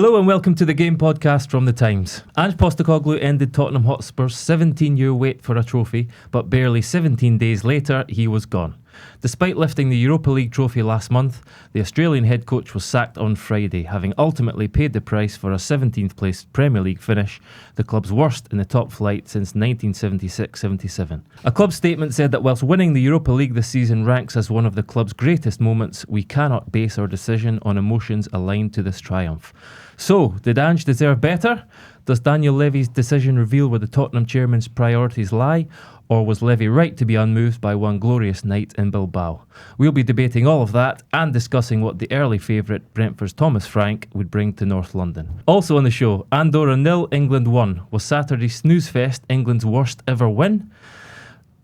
Hello and welcome to the Game Podcast from The Times. Ange Postecoglou ended Tottenham Hotspur's 17-year wait for a trophy, but barely 17 days later, he was gone. Despite lifting the Europa League trophy last month, the Australian head coach was sacked on Friday, having ultimately paid the price for a 17th place Premier League finish, the club's worst in the top flight since 1976-77. A club statement said that whilst winning the Europa League this season ranks as one of the club's greatest moments, we cannot base our decision on emotions aligned to this triumph. So, did Ange deserve better? Does Daniel Levy's decision reveal where the Tottenham chairman's priorities lie? Or was Levy right to be unmoved by one glorious night in Bilbao? We'll be debating all of that and discussing what the early favourite, Brentford's Thomas Frank, would bring to North London. Also on the show, Andorra 0, England 1. Was Saturday's snooze fest England's worst ever win?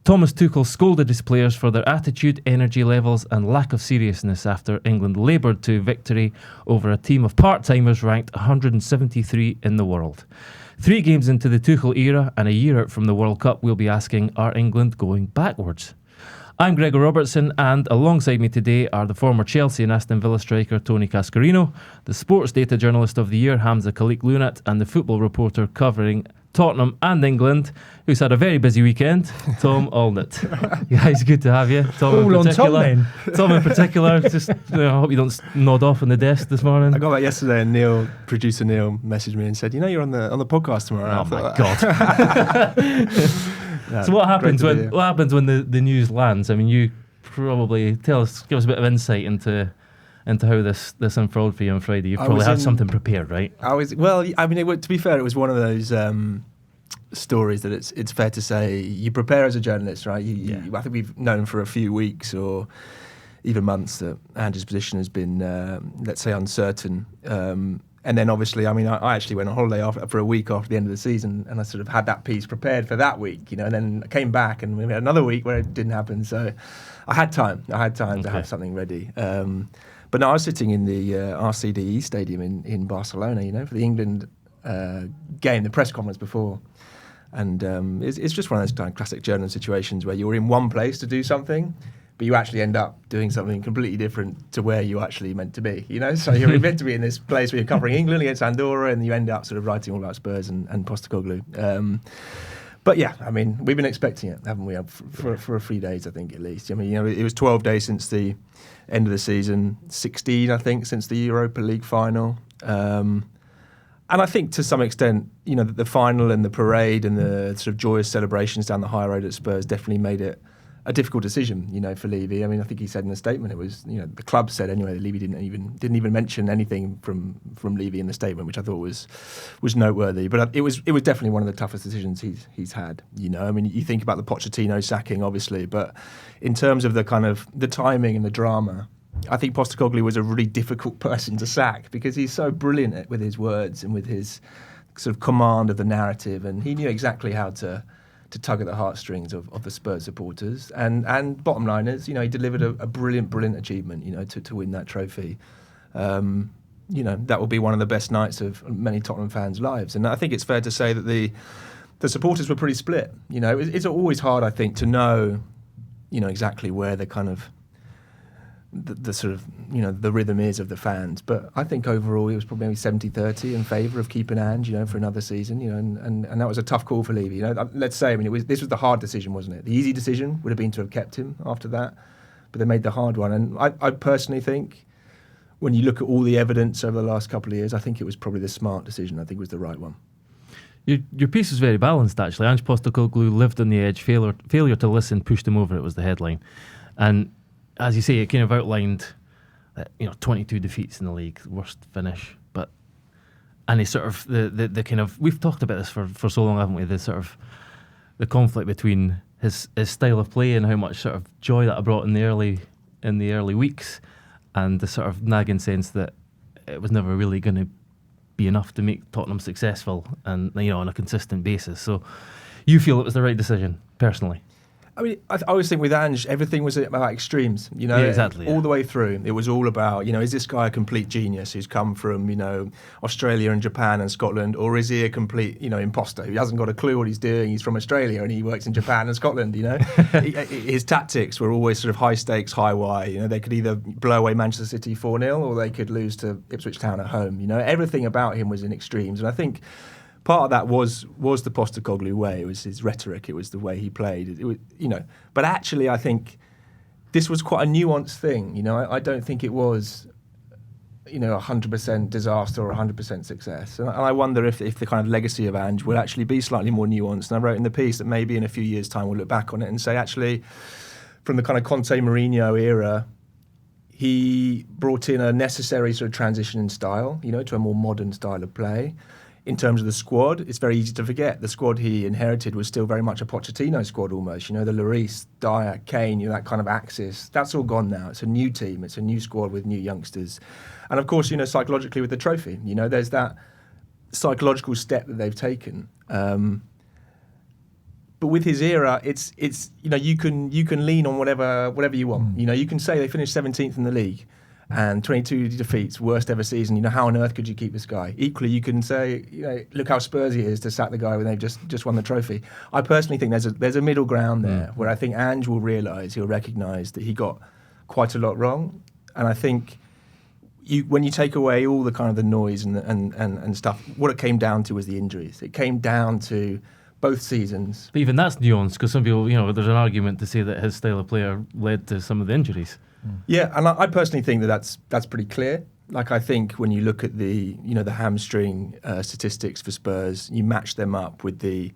Thomas Tuchel scolded his players for their attitude, energy levels and lack of seriousness after England laboured to victory over a team of part-timers ranked 173 in the world. 3 games into the Tuchel era and a year out from the World Cup, we'll be asking, are England going backwards? I'm Gregor Robertson, and alongside me today are the former Chelsea and Aston Villa striker Tony Cascarino, the sports data journalist of the year Hamza Khalik-Lunat, and the football reporter covering Tottenham and England, who's had a very busy weekend, Tom Allnutt. Guys, good to have you. Tom all in particular. on Tom, then. Tom in particular, just I hope you don't nod off on the desk this morning. I got that yesterday, and producer Neil, messaged me and said, "You're on the podcast tomorrow." Oh my God! So what happens when the news lands? I mean, you probably give us a bit of insight into how this unfolded for you on Friday. You probably had something prepared, right? To be fair, it was one of those stories that it's fair to say you prepare as a journalist, right? I think we've known for a few weeks or even months that Ange's position has been, let's say, uncertain. And then obviously, I actually went on holiday for a week after the end of the season, and I sort of had that piece prepared for that week, and then I came back and we had another week where it didn't happen. So I had time to have something ready. But no, I was sitting in the RCDE stadium in Barcelona, for the England game, the press conference before. And it's just one of those kind of classic journalist situations where you're in one place to do something, but you actually end up doing something completely different to where you actually meant to be, So you're meant to be in this place where you're covering England against Andorra, and you end up sort of writing all about Spurs and Postecoglou. But yeah, we've been expecting it, haven't we, for a few days, I think, at least. It was 12 days since the end of the season, 16, I think, since the Europa League final. And I think to some extent, the final and the parade and the sort of joyous celebrations down the high road at Spurs definitely made it a difficult decision, for Levy. I think he said in the statement, it was, the club said anyway, that Levy didn't even mention anything from Levy in the statement, which I thought was noteworthy. But it was definitely one of the toughest decisions he's had. You think about the Pochettino sacking, obviously, but in terms of the kind of the timing and the drama, I think Postecoglou was a really difficult person to sack because he's so brilliant with his words and with his sort of command of the narrative, and he knew exactly how to tug at the heartstrings of the Spurs supporters and bottom liners. He delivered a brilliant achievement, to win that trophy. That will be one of the best nights of many Tottenham fans' lives. And I think it's fair to say that the supporters were pretty split. It's always hard, I think, to know, exactly where the kind of the sort of, the rhythm is of the fans. But I think overall it was probably maybe 70-30 in favour of keeping Ange, for another season, and that was a tough call for Levy. Let's say, this was the hard decision, wasn't it? The easy decision would have been to have kept him after that, but they made the hard one. And I personally think, when you look at all the evidence over the last couple of years, I think it was probably the smart decision. I think it was the right one. Your piece was very balanced, actually. Ange Postecoglou lived on the edge. Failure to listen pushed him over. It was the headline, and as you say, it kind of outlined that 22 defeats in the league, worst finish. And he sort of the kind of, we've talked about this for so long, haven't we? The sort of the conflict between his style of play and how much sort of joy that I brought in the early weeks, and the sort of nagging sense that it was never really going to be enough to make Tottenham successful and on a consistent basis. So you feel it was the right decision, personally? I mean, I always think with Ange, everything was about extremes, Yeah, exactly. all the way through. It was all about, is this guy a complete genius who's come from, Australia and Japan and Scotland, or is he a complete, imposter who hasn't got a clue what he's doing? He's from Australia and he works in Japan and Scotland, His tactics were always sort of high stakes, high why. They could either blow away Manchester City 4-0 or they could lose to Ipswich Town at home. Everything about him was in extremes. And I think part of that was the Postecoglou way. It was his rhetoric. It was the way he played. It was, But actually, I think this was quite a nuanced thing. I don't think it was, 100% disaster or 100% success. And I wonder if the kind of legacy of Ange will actually be slightly more nuanced. And I wrote in the piece that maybe in a few years' time we'll look back on it and say, actually, from the kind of Conte Mourinho era, he brought in a necessary sort of transition in style, to a more modern style of play. In terms of the squad, it's very easy to forget. The squad he inherited was still very much a Pochettino squad almost. The Lloris, Dyer, Kane, that kind of axis. That's all gone now. It's a new team. It's a new squad with new youngsters. And of course, psychologically with the trophy, there's that psychological step that they've taken. But with his era, it's you can lean on whatever you want. You can say they finished 17th in the league and 22 defeats, worst ever season. How on earth could you keep this guy? Equally, you can say, look how Spursy it is to sack the guy when they've just won the trophy. I personally think there's a middle ground there where I think Ange will he'll recognise that he got quite a lot wrong, and I think when you take away all the kind of the noise and stuff, what it came down to was the injuries. It came down to both seasons. But even that's nuanced because some people, there's an argument to say that his style of player led to some of the injuries. Yeah, and I personally think that's pretty clear. Like I think when you look at the hamstring statistics for Spurs, you match them up with the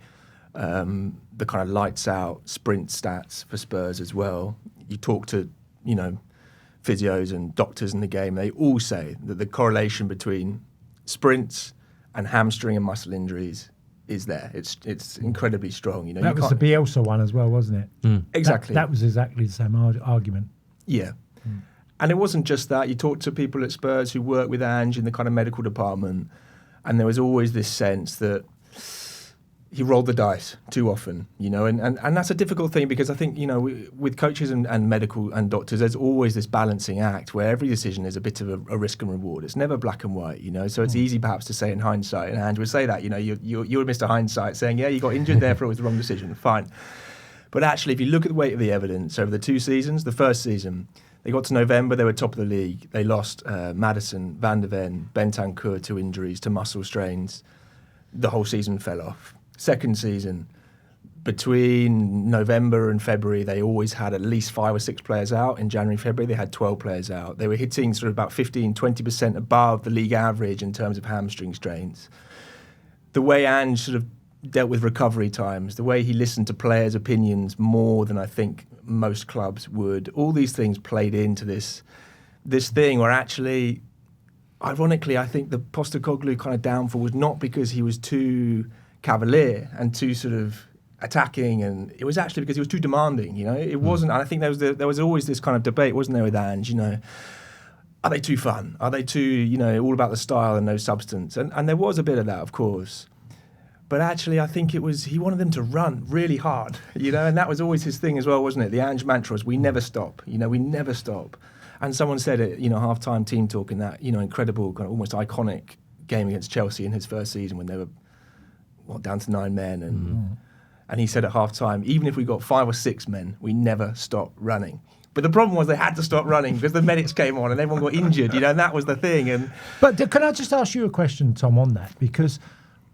kind of lights out sprint stats for Spurs as well. You talk to physios and doctors in the game, they all say that the correlation between sprints and hamstring and muscle injuries is there. It's incredibly strong. That was the Bielsa one as well, wasn't it? Exactly. That was exactly the same argument. Yeah. And it wasn't just that. You talk to people at Spurs who work with Ange in the kind of medical department, and there was always this sense that he rolled the dice too often, and that's a difficult thing because I think, with coaches and medical and doctors, there's always this balancing act where every decision is a bit of a risk and reward. It's never black and white, so it's easy perhaps to say in hindsight, and Ange would say that, you're Mr. Hindsight saying, yeah, you got injured, therefore it was the wrong decision, fine. But actually, if you look at the weight of the evidence over the two seasons, the first season, they got to November, they were top of the league. They lost Maddison, Van der Ven, Bentancur to injuries, to muscle strains. The whole season fell off. Second season, between November and February, they always had at least 5 or 6 players out. In January, February, they had 12 players out. They were hitting sort of about 15, 20% above the league average in terms of hamstring strains. The way Ange sort of dealt with recovery times, the way he listened to players' opinions more than I think most clubs would, all these things played into this thing where actually, ironically, I think the Postecoglou kind of downfall was not because he was too cavalier and too sort of attacking, and it was actually because he was too demanding. It wasn't. And I think there was always this kind of debate, wasn't there, with Ange? Are they too fun? Are they too all about the style and no substance? And there was a bit of that, of course. But actually, I think he wanted them to run really hard, and that was always his thing as well, wasn't it? The Ange mantra was, we never stop, we never stop. And someone said it, half-time team talk in that, incredible, kind of almost iconic game against Chelsea in his first season when they were, down to 9 men. And he said at half-time, even if we got 5 or 6 men, we never stop running. But the problem was they had to stop running because the medics came on and everyone got injured, and that was the thing. But can I just ask you a question, Tom, on that? Because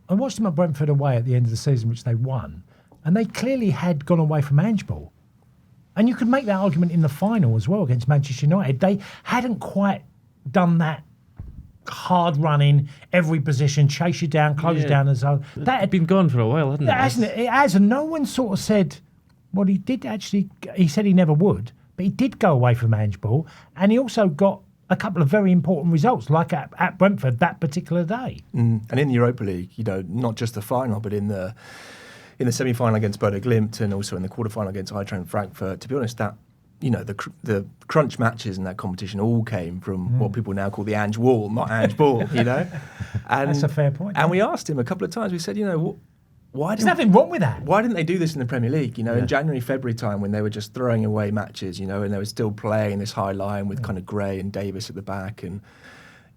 I watched them at Brentford away at the end of the season, which they won, and they clearly had gone away from Ange ball. And you could make that argument in the final as well against Manchester United. They hadn't quite done that hard running, every position, chase you down, close you down the zone. That had been gone for a while, hadn't it? Hasn't it? It has, and no one sort of said, well, he did actually, he said he never would, but he did go away from Ange ball, and he also got a couple of very important results, like at Brentford that particular day. And in the Europa League, not just the final, but in the semi-final against Bodo Glimt and also in the quarter-final against Eintracht Frankfurt, to be honest, that the crunch matches in that competition all came from what people now call the Ange wall, not Ange ball, And that's a fair point. And we asked him a couple of times, we said, There's nothing wrong with that. Why didn't they do this in the Premier League? In January, February time when they were just throwing away matches, and they were still playing this high line with kind of Gray and Davis at the back. And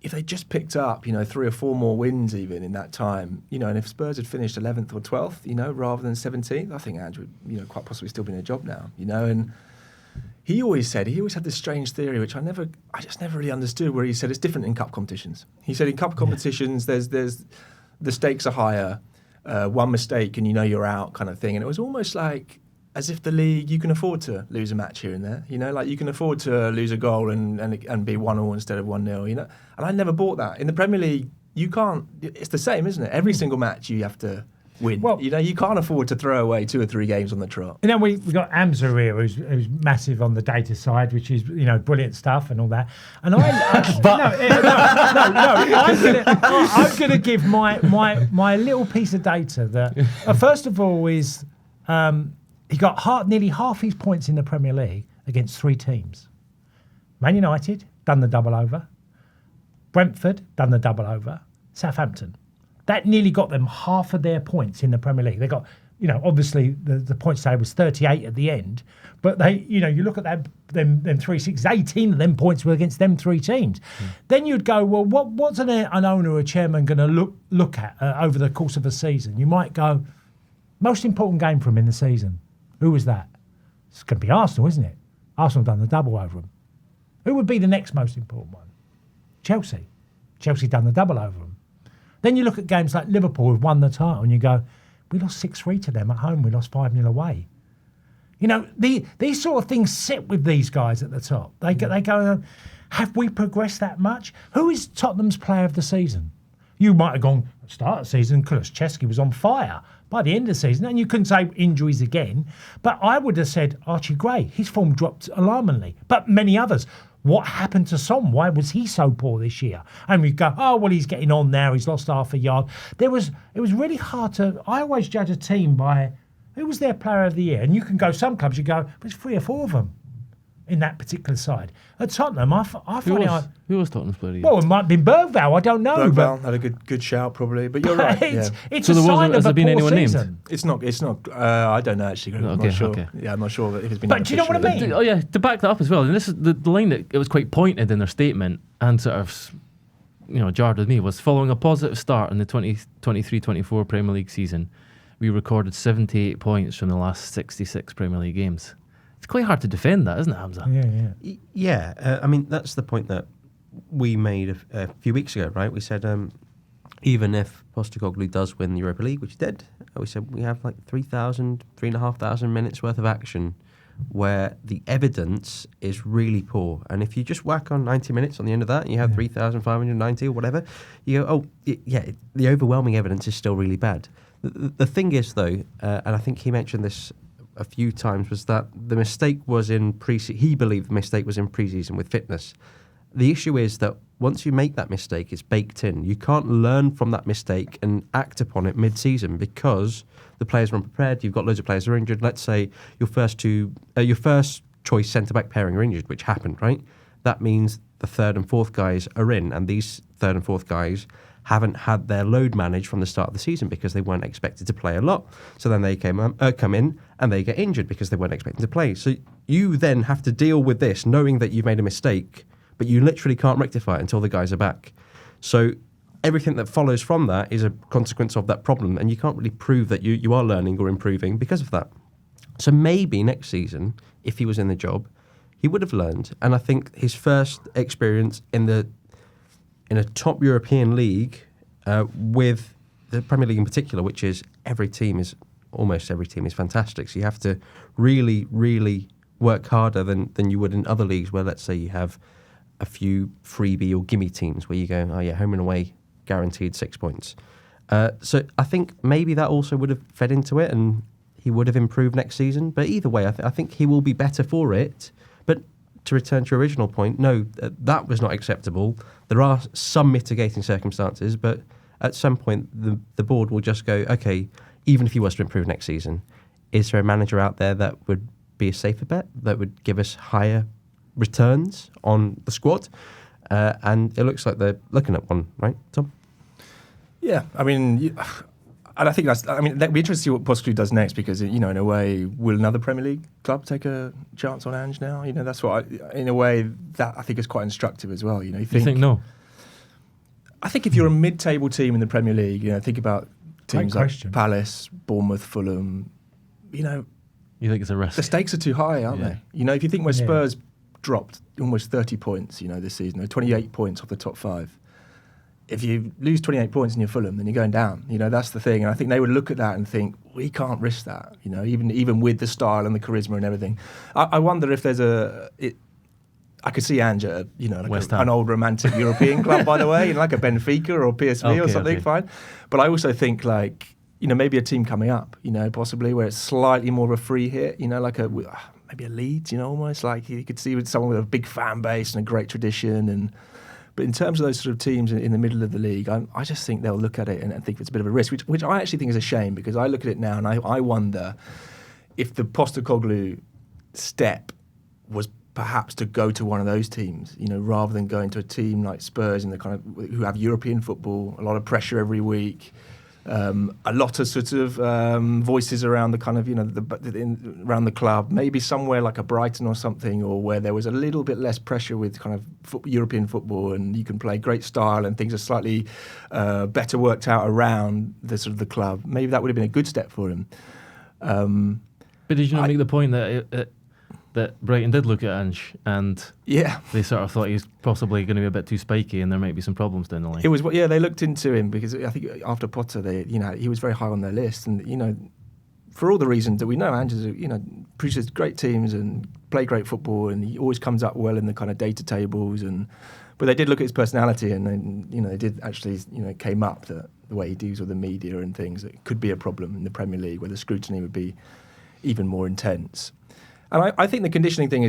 if they just picked up, 3 or 4 more wins even in that time, and if Spurs had finished 11th or 12th, rather than 17th, I think Ange would, quite possibly still be in a job now, and he always had this strange theory, which I just never really understood, where he said it's different in cup competitions. He said in cup competitions, there's the stakes are higher. One mistake and you're out kind of thing. And it was almost like as if the league, you can afford to lose a match here and there. Like you can afford to lose a goal and be 1-1 instead of 1-0, And I never bought that. In the Premier League, you can't, it's the same, isn't it? Every single match you have to win. Well, you can't afford to throw away 2 or 3 games on the trot. We've got Amza here, who's massive on the data side, which is brilliant stuff and all that. And I'm going to give my little piece of data that first of all is he got nearly half his points in the Premier League against 3 teams. Man United done the double over, Brentford done the double over, Southampton. That nearly got them half of their points in the Premier League. They got, obviously the points table was 38 at the end, but they, you look at them 3-6, 18 of them points were against them 3 teams. Then you'd go, well, what's an owner or a chairman going to look at over the course of a season? You might go, most important game for him in the season. Who was that? It's going to be Arsenal, isn't it? Arsenal done the double over them. Who would be the next most important one? Chelsea. Chelsea done the double over them. Then you look at games like Liverpool, who've won the title, and you go, we lost 6-3 to them at home. We lost 5-0 away. These sort of things sit with these guys at the top. They go, have we progressed that much? Who is Tottenham's player of the season? You might have gone, at the start of the season, Kulusevski was on fire. By the end of the season, and you couldn't say injuries again, but I would have said Archie Gray. His form dropped alarmingly. But many others. What happened to Son? Why was he so poor this year? And we go, oh, well, he's getting on now. He's lost half a yard. It was really hard to... I always judge a team by who was their player of the year. And you can go, some clubs, you go, there's 3 or 4 of them in that particular side. At Tottenham, I find who was Tottenham's player of the year? Well, it might have been Bergvall. I don't know. Bergvall had a good shout, probably. But you're right. It's a sign of a poor season. Named? It's not. I don't know, actually. I'm not sure. Okay. Yeah, I'm not sure if it's been. But do you know what I mean? Oh, yeah, to back that up as well. And this is the line that it was quite pointed in their statement and sort of, jarred with me, was following a positive start in the 2023-24 Premier League season. We recorded 78 points from the last 66 Premier League games. It's quite hard to defend that, isn't it, Hamza? Yeah. I mean, that's the point that we made a few weeks ago, right? We said even if Postecoglou does win the Europa League, which he did, we said we have like 3,500 minutes worth of action where the evidence is really poor. And if you just whack on 90 minutes on the end of that, and you have 3,590 or whatever, you go, the overwhelming evidence is still really bad. The thing is, though, and I think he mentioned this a few times, was that the mistake was in pre-season. He believed the mistake was in pre-season with fitness. The issue is that once you make that mistake, it's baked in. You can't learn from that mistake and act upon it mid-season because the players are unprepared. You've got loads of players who are injured. Let's say your first choice centre-back pairing are injured, which happened, right? That means the 3rd and 4th guys are in, and these 3rd and 4th guys haven't had their load managed from the start of the season because they weren't expected to play a lot. So then they come in and they get injured because they weren't expecting to play. So you then have to deal with this knowing that you've made a mistake, but you literally can't rectify it until the guys are back. So everything that follows from that is a consequence of that problem, and you can't really prove that you are learning or improving because of that. So maybe next season, if he was in the job, he would have learned. And I think his first experience in a top European league with the Premier League in particular, which is almost every team is fantastic. So you have to really, really work harder than you would in other leagues where, let's say, you have a few freebie or gimme teams where you go, home and away, guaranteed 6 points. So I think maybe that also would have fed into it and he would have improved next season. But either way, I think he will be better for it. But to return to your original point, no, that was not acceptable. There are some mitigating circumstances, but at some point the board will just go, okay, even if he was to improve next season, is there a manager out there that would be a safer bet, that would give us higher returns on the squad? And it looks like they're looking at one, right, Tom? Yeah, I mean, And I think that'd be interesting to see what Postecoglou does next, because, in a way, will another Premier League club take a chance on Ange now? That's what, in a way, that I think is quite instructive as well. You think no? I think if you're a mid-table team in the Premier League, think about teams like Palace, Bournemouth, Fulham, you think it's a risk? The stakes are too high, aren't they? If you think where Spurs dropped almost 30 points, this season, 28 points off the top 5. If you lose 28 points in your Fulham, then you're going down. That's the thing. And I think they would look at that and think, we can't risk that, even with the style and the charisma and everything. I wonder if there's I could see Ange at, an old romantic European club, by the way, like a Benfica or PSV or something, fine. But I also think, maybe a team coming up, possibly where it's slightly more of a free hit, like maybe a Leeds, almost like you could see with someone with a big fan base and a great tradition. But in terms of those sort of teams in the middle of the league, I just think they'll look at it and think it's a bit of a risk, which I actually think is a shame, because I look at it now and I wonder if the Postecoglou step was perhaps to go to one of those teams, rather than going to a team like Spurs in the kind of who have European football, a lot of pressure every week, a lot of sort of voices around the kind of around the club. Maybe somewhere like a Brighton or something, or where there was a little bit less pressure with kind of European football, and you can play great style and things are slightly better worked out around the sort of the club. Maybe that would have been a good step for him. But did you not make the point that that Brighton did look at Ange and they sort of thought he was possibly going to be a bit too spiky and there might be some problems down the line? It was, they looked into him because I think after Potter, he was very high on their list, and for all the reasons that we know, Ange produces great teams and play great football, and he always comes up well in the kind of data tables, but they did look at his personality, and then they did actually came up that the way he deals with the media and things, that could be a problem in the Premier League where the scrutiny would be even more intense. And I think the conditioning thing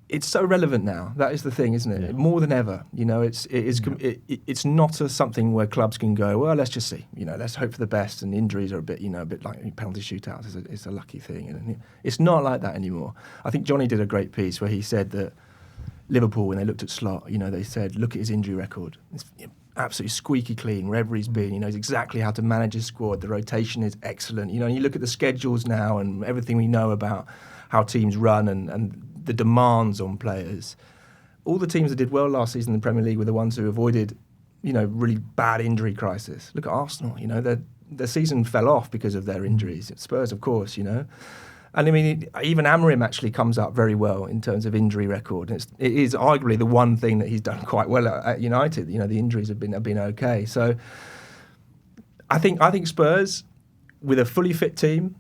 it's so relevant now. That is the thing, isn't it? Yeah. More than ever. It's not something where clubs can go, well, let's just see. Let's hope for the best. And injuries are a bit like penalty shootouts. It's a lucky thing. And it's not like that anymore. I think Johnny did a great piece where he said that Liverpool, when they looked at Slot, they said, look at his injury record. It's absolutely squeaky clean wherever he's been. He knows exactly how to manage his squad. The rotation is excellent. And you look at the schedules now and everything we know about how teams run and the demands on players. All the teams that did well last season in the Premier League were the ones who avoided, really bad injury crisis. Look at Arsenal, their season fell off because of their injuries. Spurs, of course, And I mean, even Amorim actually comes up very well in terms of injury record. It is arguably the one thing that he's done quite well at United. The injuries have been okay. So I think Spurs, with a fully fit team,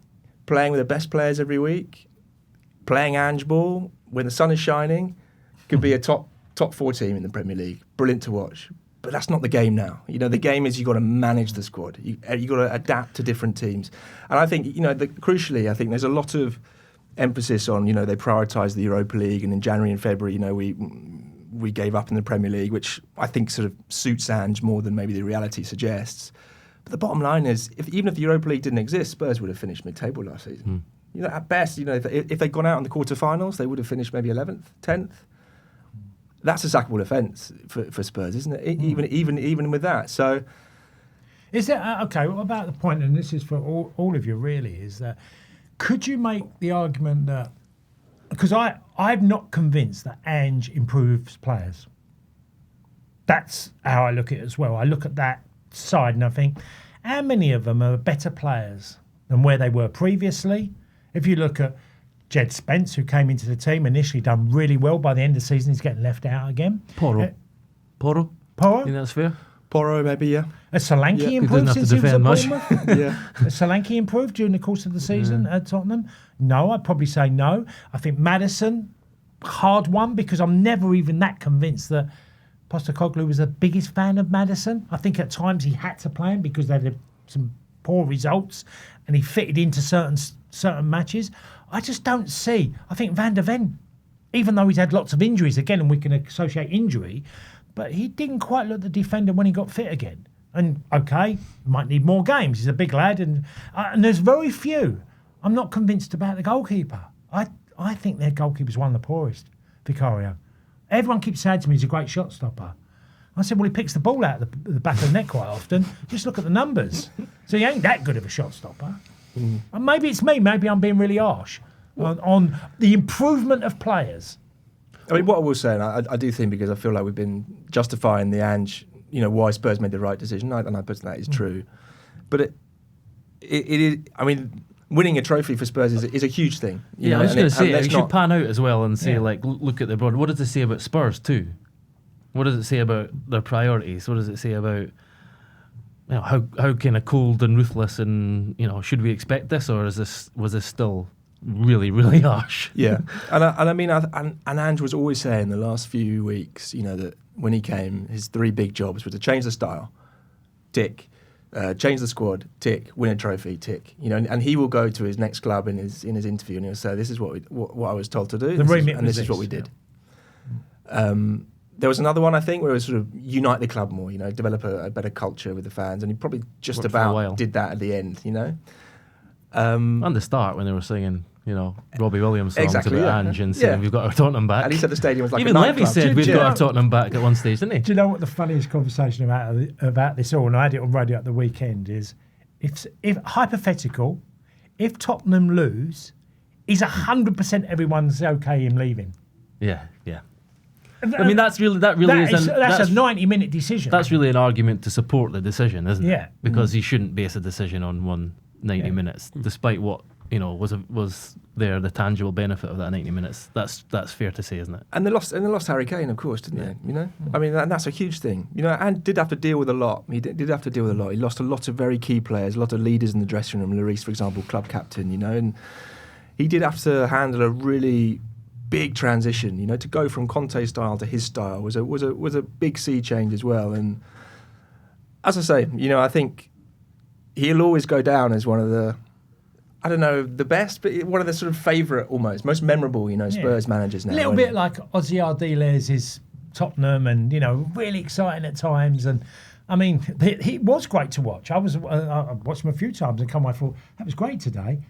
playing with the best players every week, playing Ange ball when the sun is shining, could be a top 4 team in the Premier League. Brilliant to watch. But that's not the game now. The game is you've got to manage the squad. You've got to adapt to different teams. And I think, crucially, I think there's a lot of emphasis on, they prioritise the Europa League, and in January and February, we gave up in the Premier League, which I think sort of suits Ange more than maybe the reality suggests. But the bottom line is, even if the Europa League didn't exist, Spurs would have finished mid-table last season. At best, if they'd gone out in the quarterfinals, they would have finished maybe 11th, 10th. That's a sackable offence for Spurs, isn't it? Even with that. So, is it okay? What about the point? And this is for all of you, really, is that could you make the argument that, because I'm not convinced that Ange improves players. That's how I look at it as well. I look at that side and I think, how many of them are better players than where they were previously? If you look at Jed Spence, who came into the team, initially done really well. By the end of the season, he's getting left out again. Porro? Porro? You think that's fair? Porro, maybe, yeah. Has Solanke improved since he was at Bournemouth? Yeah. Has Solanke improved during the course of the season at Tottenham? No, I'd probably say no. I think Maddison, hard one, because I'm never even that convinced that Postecoglou was the biggest fan of Maddison. I think at times he had to play him because they had some poor results and he fitted into certain matches. I just don't see. I think Van der Ven, even though he's had lots of injuries again, and we can associate injury, but he didn't quite look the defender when he got fit again. And okay, might need more games. He's a big lad, and there's very few. I'm not convinced about the goalkeeper. I think their goalkeeper's one of the poorest, Vicario. Everyone keeps saying to me he's a great shot stopper. I said, well, he picks the ball out of the back of the net quite often. Just look at the numbers. So he ain't that good of a shot stopper. And maybe it's me. Maybe I'm being really harsh on the improvement of players. I mean, what I will say, and I do think, because I feel like we've been justifying the Ange, why Spurs made the right decision, and I put that is true. But it is, I mean, winning a trophy for Spurs is a huge thing. I was going to say, you should pan out as well and say, look at the broad. What does it say about Spurs too? What does it say about their priorities? What does it say about how kind of cold and ruthless and should we expect this, or was this still really, really harsh? Yeah, and I mean, and Ange was always saying the last few weeks, that when he came, his 3 big jobs were to change the style, tick, change the squad, tick, win a trophy, tick. And he will go to his next club in his interview and he'll say, "This is what I was told to do, and this is what we did." There was another one, I think, where it was sort of unite the club more, develop a better culture with the fans, and he probably just Worked about did that at the end, And the start when they were singing, Robbie Williams songs Exactly, about Ange and saying we've got our Tottenham back. And he said the stadium was like even a Levy nightclub. said we've got our Tottenham back at one stage, didn't he? Do you know what the funniest conversation about this all, and I had it on radio at the weekend, is if hypothetical, if Tottenham lose, is 100% everyone's okay him leaving? Yeah. I mean, that's a 90-minute decision. That's really an argument to support the decision, isn't it? Yeah. Because he shouldn't base a decision on 90 minutes, despite what was there, the tangible benefit of that 90 minutes. That's fair to say, isn't it? And they lost Harry Kane, of course, didn't they? I mean, and that's a huge thing. And did have to deal with a lot. He did have to deal with a lot. He lost a lot of very key players, a lot of leaders in the dressing room. Lloris, for example, club captain. And he did have to handle a really big transition. To go from Conte's style to his style was a big sea change as well. And as I say, I think he'll always go down as one of the, I don't know, the best, but one of the sort of favourite, almost most memorable, Spurs managers now. A little bit like Ozzy Ardiles' Tottenham, and really exciting at times. And I mean, he was great to watch. I watched him a few times and come away, thought that was great today.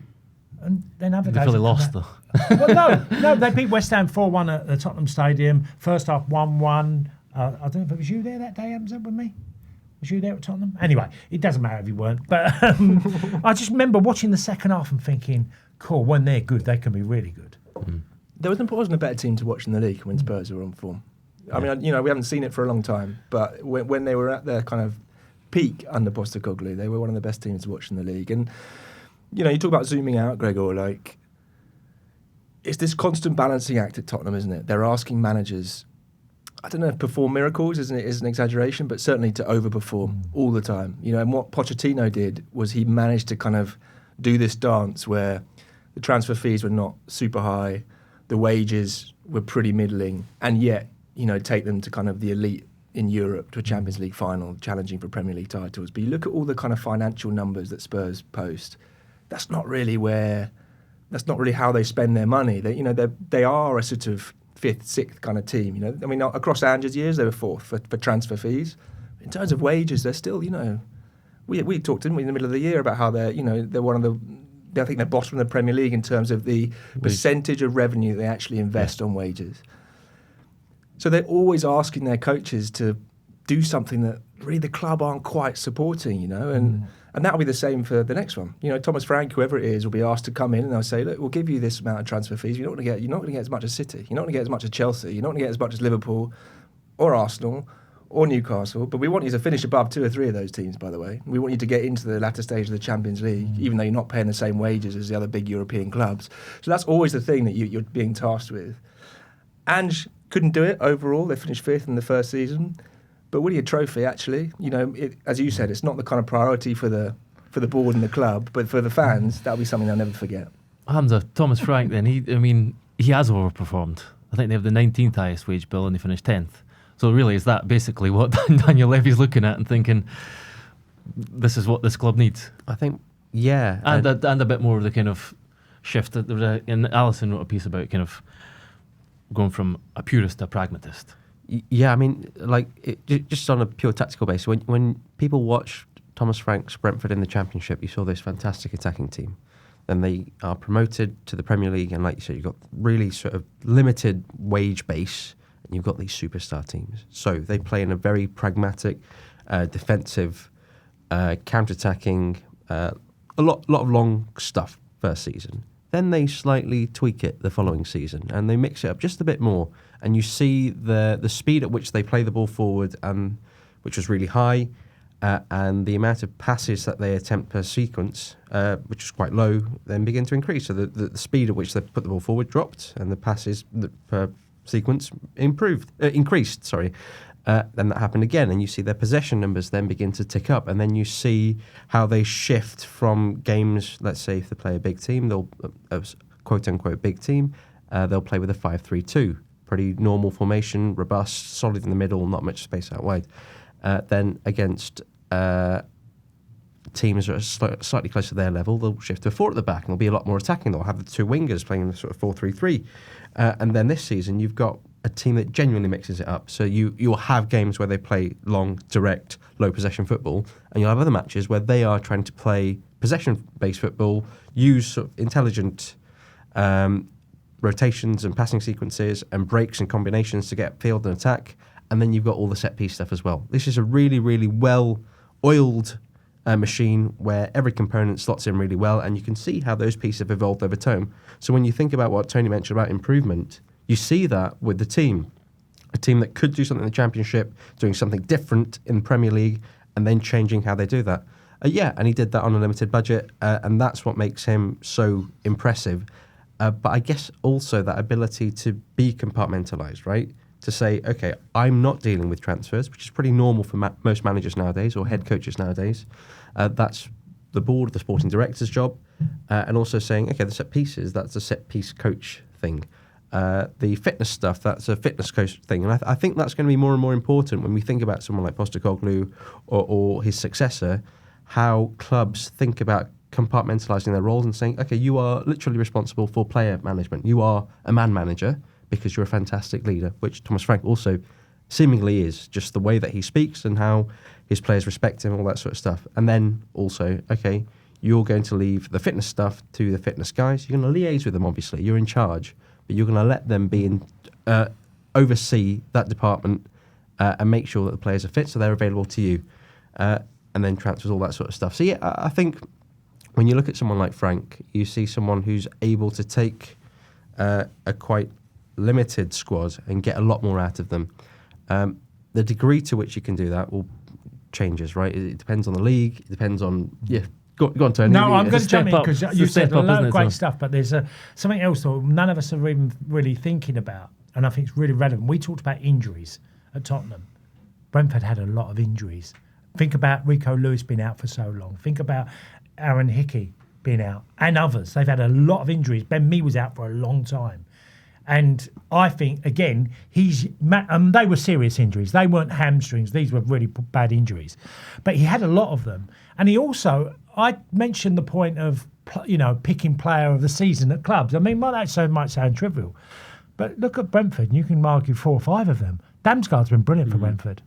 And then other days, they lost though. Well, no, they beat West Ham 4-1 at the Tottenham Stadium. First half 1-1. I don't know if it was you there that day, Hamza, with me. Was you there at Tottenham? Anyway, it doesn't matter if you weren't. But I just remember watching the second half and thinking, cool, when they're good, they can be really good. There wasn't a better team to watch in the league when Spurs were on form. I mean, we haven't seen it for a long time, but when they were at their kind of peak under Postecoglou, they were one of the best teams to watch in the league. And you talk about zooming out, Gregor, like, it's this constant balancing act at Tottenham, isn't it? They're asking managers, I don't know if perform miracles is an exaggeration, but certainly to overperform all the time. And what Pochettino did was he managed to kind of do this dance where the transfer fees were not super high, the wages were pretty middling, and yet, take them to kind of the elite in Europe, to a Champions League final, challenging for Premier League titles. But you look at all the kind of financial numbers that Spurs post, that's not really how they spend their money. They are a sort of 5th, 6th kind of team. I mean, across Ange's years, they were 4th for transfer fees. In terms of wages, they're still, we talked, didn't we, in the middle of the year about how they're one of the, I think they're bottom of the Premier League in terms of the percentage of revenue they actually invest on wages. So they're always asking their coaches to do something that really the club aren't quite supporting, and that'll be the same for the next one. Thomas Frank, whoever it is, will be asked to come in and they'll say, look, we'll give you this amount of transfer fees. You're not going to get as much as City. You're not going to get as much as Chelsea. You're not going to get as much as Liverpool or Arsenal or Newcastle. But we want you to finish above 2 or 3 of those teams, by the way. We want you to get into the latter stage of the Champions League, even though you're not paying the same wages as the other big European clubs. So that's always the thing that you're being tasked with. Ange couldn't do it overall. They finished 5th in the first season. But winning a trophy, actually, as you said, it's not the kind of priority for the board and the club, but for the fans, that'll be something they'll never forget. Hamza, Thomas Frank then, he has overperformed. I think they have the 19th highest wage bill and they finished 10th. So really, is that basically what Daniel Levy's looking at and thinking, this is what this club needs? I think, yeah. And a bit more of the kind of shift. And Alison wrote a piece about kind of going from a purist to a pragmatist. Yeah, I mean, just on a pure tactical basis, when people watch Thomas Frank's Brentford in the Championship, you saw this fantastic attacking team. Then they are promoted to the Premier League, and like you said, you've got really sort of limited wage base, and you've got these superstar teams. So they play in a very pragmatic, defensive, counter-attacking, a lot of long stuff first season. Then they slightly tweak it the following season, and they mix it up just a bit more. And you see the speed at which they play the ball forward, which was really high, and the amount of passes that they attempt per sequence, which is quite low, then begin to increase. So the speed at which they put the ball forward dropped, and the passes per sequence increased. Then that happened again, and you see their possession numbers then begin to tick up, and then you see how they shift from games. Let's say if they play a big team, they'll quote unquote big team, they'll play with a 5-3-2, pretty normal formation, robust, solid in the middle, not much space out wide. Then against teams that are slightly closer to their level, they'll shift to a 4 at the back, and they'll be a lot more attacking. They'll have the 2 wingers playing sort of 4-3-3, and then this season you've got a team that genuinely mixes it up. So you'll have games where they play long, direct, low possession football, and you'll have other matches where they are trying to play possession-based football, use sort of intelligent rotations and passing sequences and breaks and combinations to get field and attack, and then you've got all the set-piece stuff as well. This is a really, really well-oiled machine where every component slots in really well, and you can see how those pieces have evolved over time. So when you think about what Tony mentioned about improvement, you see that with the team. A team that could do something in the Championship, doing something different in the Premier League, and then changing how they do that. And he did that on a limited budget, and that's what makes him so impressive. But I guess also that ability to be compartmentalised, right? To say, okay, I'm not dealing with transfers, which is pretty normal for most managers nowadays, or head coaches nowadays. That's the board, the sporting director's job. And also saying, okay, the set pieces, that's a set piece coach thing. The fitness stuff, that's a fitness coach thing. And I think that's going to be more and more important when we think about someone like Postecoglou or his successor, how clubs think about compartmentalising their roles and saying, okay, you are literally responsible for player management. You are a man manager because you're a fantastic leader, which Thomas Frank also seemingly is, just the way that he speaks and how his players respect him, all that sort of stuff. And then also, okay, you're going to leave the fitness stuff to the fitness guys. You're going to liaise with them, obviously. You're in charge. But you're going to let them oversee that department and make sure that the players are fit so they're available to you. And then transfers, all that sort of stuff. So yeah, I think when you look at someone like Frank, you see someone who's able to take a quite limited squad and get a lot more out of them. The degree to which you can do that will changes, right? It depends on the league. It depends on, Go on, Tony. No, I'm going to jump in because you said a lot of great so? stuff, but there's something else that none of us are even really thinking about, and I think it's really relevant. We talked about injuries at Tottenham. Brentford had a lot of injuries. Think about Rico Lewis being out for so long. Think about Aaron Hickey being out, and others. They've had a lot of injuries. Ben Mee was out for a long time. And I think, again, they were serious injuries. They weren't hamstrings. These were really bad injuries. But he had a lot of them. And he also, I mentioned the point of, picking player of the season at clubs. I mean, that might sound trivial. But look at Brentford, and you can argue 4 or 5 of them. Damsgaard's been brilliant for Brentford.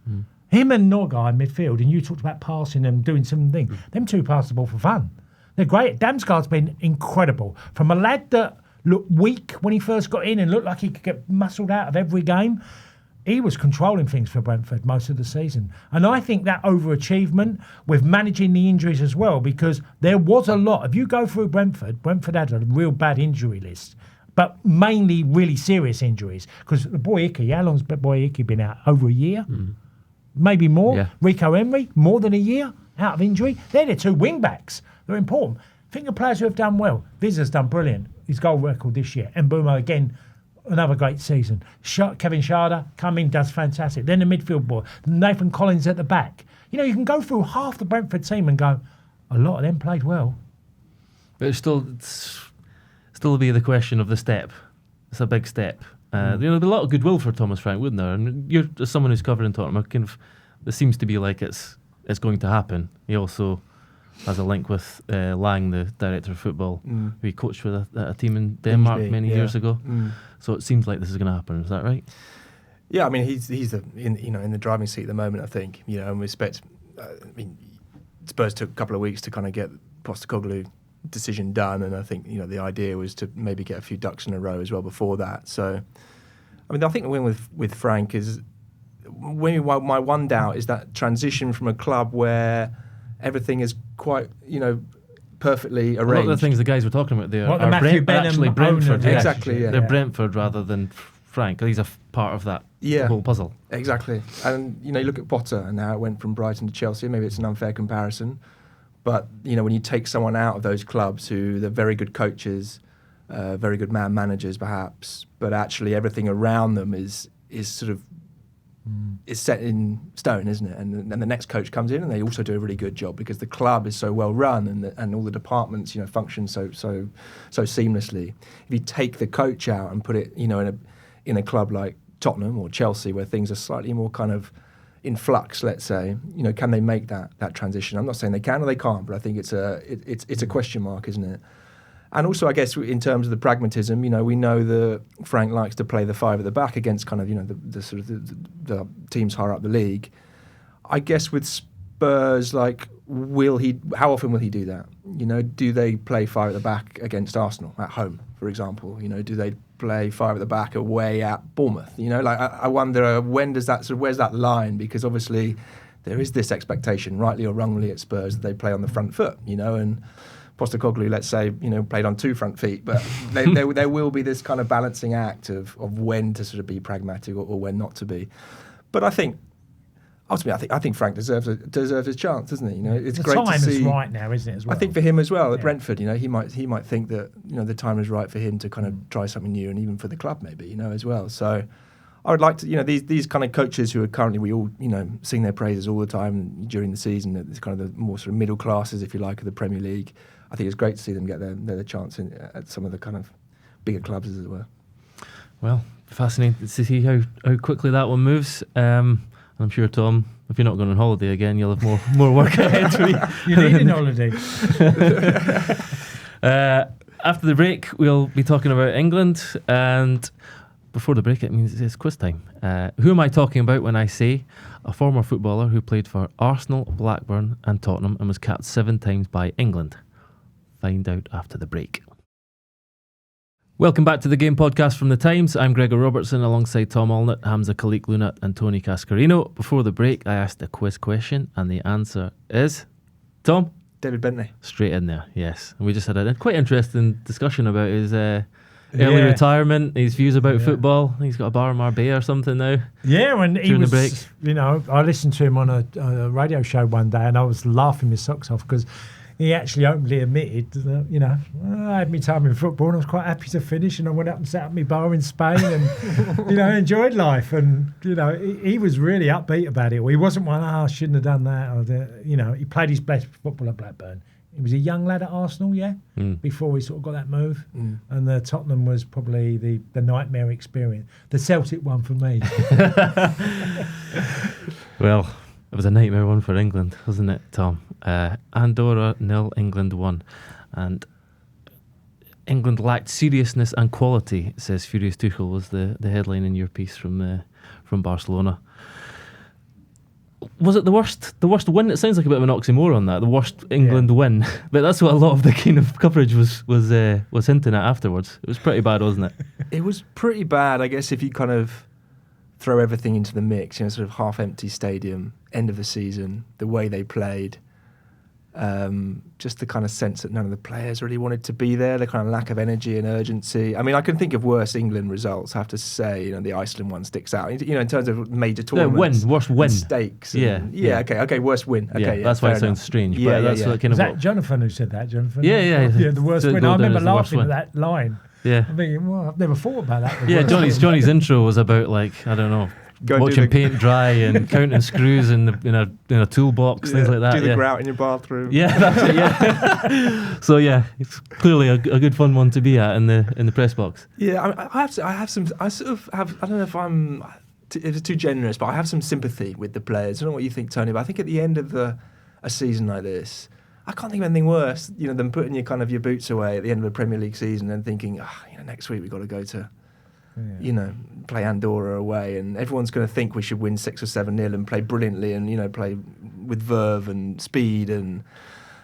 Him and Norgay in midfield, and you talked about passing and doing something. Them two pass the ball for fun. They're great. Damsgaard's been incredible. From a lad that looked weak when he first got in and looked like he could get muscled out of every game, he was controlling things for Brentford most of the season. And I think that overachievement with managing the injuries as well, because there was a lot. If you go through Brentford had a real bad injury list, but mainly really serious injuries. Because the boy Icky, how long's boy Icky been out? Over a year? Maybe more. Yeah. Rico Emery, more than a year out of injury. They're the 2 wing-backs. They're important. Think of players who have done well. Vizza's done brilliant. His goal record this year. And Mbeumo, again, another great season. Kevin Schade, come in, does fantastic. Then the midfield boy, Nathan Collins at the back. You can go through half the Brentford team and go, a lot of them played well. But it's still be the question of the step. It's a big step. There'd be a lot of goodwill for Thomas Frank, wouldn't there? And you're as someone who's covering Tottenham, it seems to be like it's going to happen. He also has a link with Lang, the director of football, who he coached with a team in Denmark many years ago. So it seems like this is going to happen. Is that right? Yeah, I mean he's in the driving seat at the moment. I think and we expect. Spurs took a couple of weeks to kind of get Postecoglou decision done, and I think the idea was to maybe get a few ducks in a row as well before that. So I mean, I think the win with Frank is my one doubt is that transition from a club where everything is quite, perfectly arranged. A lot of the things the guys were talking about there What, the are Matthew Benham actually Brentford. owner, Exactly, yeah. They're Brentford rather than Frank. He's a part of that whole puzzle. Exactly. And, you look at Potter and how it went from Brighton to Chelsea. Maybe it's an unfair comparison. But, when you take someone out of those clubs who they're very good coaches, very good managers perhaps, but actually everything around them is sort of is set in stone, isn't it? And then the next coach comes in and they also do a really good job because the club is so well run and all the departments, function so seamlessly. If you take the coach out and put it, in a club like Tottenham or Chelsea where things are slightly more kind of in flux, let's say, can they make that transition? I'm not saying they can or they can't, but I think it's a question mark, isn't it? And also, I guess, in terms of the pragmatism, we know that Frank likes to play the five at the back against kind of, the sort of the teams higher up the league. I guess with Spurs, how often will he do that? Do they play five at the back against Arsenal at home, for example? Do they play five at the back away at Bournemouth? I wonder where's that line? Because obviously there is this expectation, rightly or wrongly, at Spurs that they play on the front foot, and Postecoglou, let's say, played on 2 front feet, but there will be this kind of balancing act of when to sort of be pragmatic or when not to be. But I think ultimately, I think Frank deserves his chance, doesn't he? It's great to see. The time is right now, isn't it? As well, I think for him as well at Brentford, he might think that the time is right for him to kind of try something new, and even for the club maybe, as well. So I would like to, these kind of coaches who are currently, we all sing their praises all the time during the season. It's kind of the more sort of middle classes, if you like, of the Premier League. I think it's great to see them get their chance at some of the kind of bigger clubs, as it were. Well, fascinating to see how quickly that one moves. I'm sure, Tom, if you're not going on holiday again, you'll have more work ahead for you. You need an holiday. After the break, we'll be talking about England. And before the break, it means it's quiz time. Who am I talking about when I say a former footballer who played for Arsenal, Blackburn and Tottenham and was capped 7 times by England? Find out after the break. Welcome back to the Game Podcast from The Times. I'm Gregor Robertson alongside Tom Allnutt, Hamza Khalik-Lunat and Tony Cascarino. Before the break, I asked a quiz question and the answer is... Tom? David Bentley. Straight in there, yes. And we just had a quite interesting discussion about his early retirement, his views about football. I think he's got a bar in Marbella or something now. Yeah, when he was, the break. I listened to him on a radio show one day and I was laughing my socks off because he actually openly admitted that, I had my time in football and I was quite happy to finish, and I went up and set up my bar in Spain and, enjoyed life. And, he was really upbeat about it. Well, he wasn't one, I shouldn't have done that. Or he played his best football at Blackburn. He was a young lad at Arsenal, before he sort of got that move. And the Tottenham was probably the nightmare experience. The Celtic one for me. Well, it was a nightmare one for England, wasn't it, Tom? Andorra 0, England 1. And England lacked seriousness and quality, says Furious Tuchel, was the headline in your piece from Barcelona. Was it the worst win? It sounds like a bit of an oxymoron, that, the worst England win. But that's what a lot of the kind of coverage was hinting at afterwards. It was pretty bad, wasn't it? It was pretty bad, I guess, if you kind of throw everything into the mix, sort of half-empty stadium, end of the season, the way they played, just the kind of sense that none of the players really wanted to be there, the kind of lack of energy and urgency. I mean, I can think of worse England results, I have to say. The Iceland one sticks out. In terms of major tournaments. Worst win. Stakes. Yeah. Okay, worst win. Okay, that's why it sounds strange. But that's what kind of... Was that Jonathan who said that, Jonathan? Yeah, the worst win. I remember laughing at that line. Yeah. I'm thinking, well, I've never thought about that. Yeah, Johnny's intro was about, I don't know, watching paint dry and counting screws in a toolbox, things like that. Do the grout in your bathroom. Yeah, that's it. Yeah. So it's clearly a good fun one to be at in the press box. Yeah, I don't know if it's too generous, but I have some sympathy with the players. I don't know what you think, Tony, but I think at the end of a season like this, I can't think of anything worse, than putting your boots away at the end of a Premier League season and thinking, next week we've got to go to, play Andorra away, and everyone's going to think we should win 6 or 7-0 and play brilliantly and, play with verve and speed, and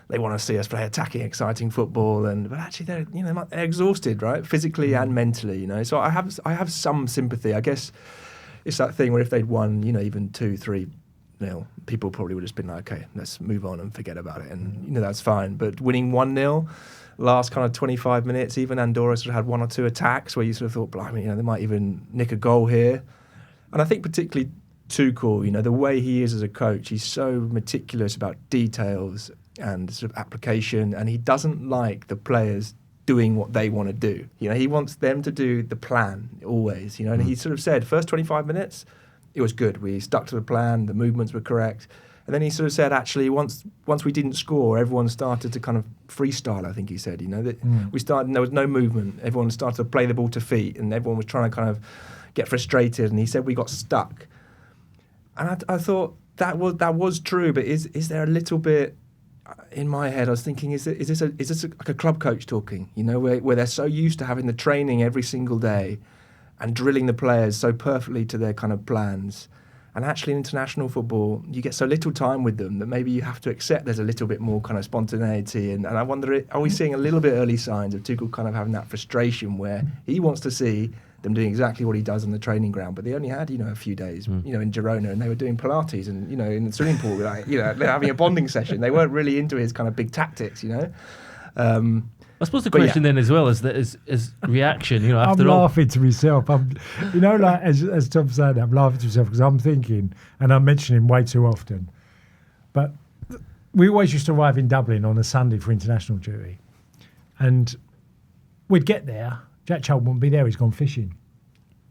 they want to see us play attacking, exciting football, but actually they're exhausted, right, physically and mentally. So I have some sympathy. I guess it's that thing where if they'd won, even 2-3. People probably would have just been like, okay, let's move on and forget about it, and that's fine. But winning 1-0, last kind of 25 minutes, even Andorra sort of had one or two attacks where you sort of thought, blimey, they might even nick a goal here. And I think particularly Tuchel, the way he is as a coach, he's so meticulous about details and sort of application, and he doesn't like the players doing what they want to do. He wants them to do the plan always. And he sort of said, first 25 minutes. It was good. We stuck to the plan. The movements were correct. And then he sort of said, actually, once we didn't score, everyone started to kind of freestyle, I think he said. We started, and there was no movement. Everyone started to play the ball to feet, and everyone was trying to kind of get frustrated. And he said we got stuck. And I thought that was true. But is there a little bit in my head? I was thinking, is this like a club coach talking? Where they're so used to having the training every single day and drilling the players so perfectly to their kind of plans. And actually in international football, you get so little time with them that maybe you have to accept there's a little bit more kind of spontaneity. And I wonder, are we seeing a little bit early signs of Tuchel kind of having that frustration where he wants to see them doing exactly what he does on the training ground, but they only had, a few days, in Girona, and they were doing Pilates and, in the swimming pool, they're having a bonding session. They weren't really into his kind of big tactics, I suppose the question then as well is reaction. After I'm all, laughing to myself. As Tom said, I'm laughing to myself because I'm thinking, and I mention him way too often, but we always used to arrive in Dublin on a Sunday for international duty, and we'd get there. Jack Charlton wouldn't be there. He's gone fishing,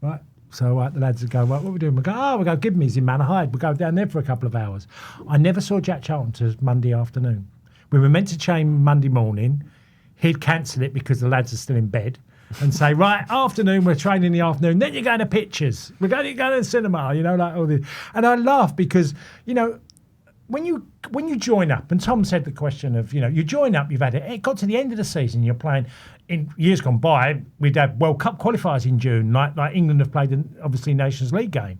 right? So the lads would go, right, what are we doing? We go, give me, he's in Manor Hyde. We'll go down there for a couple of hours. I never saw Jack Charlton till Monday afternoon. We were meant to train Monday morning. He'd cancel it because the lads are still in bed and say, right, afternoon, we're training in the afternoon. Then you're going to pictures. We're going to go to the cinema, like all this. And I laugh because, when you join up, and Tom said the question of, you join up, it got to the end of the season, you're playing. In years gone by, we'd have World Cup qualifiers in June, like England have played an obviously Nations League game.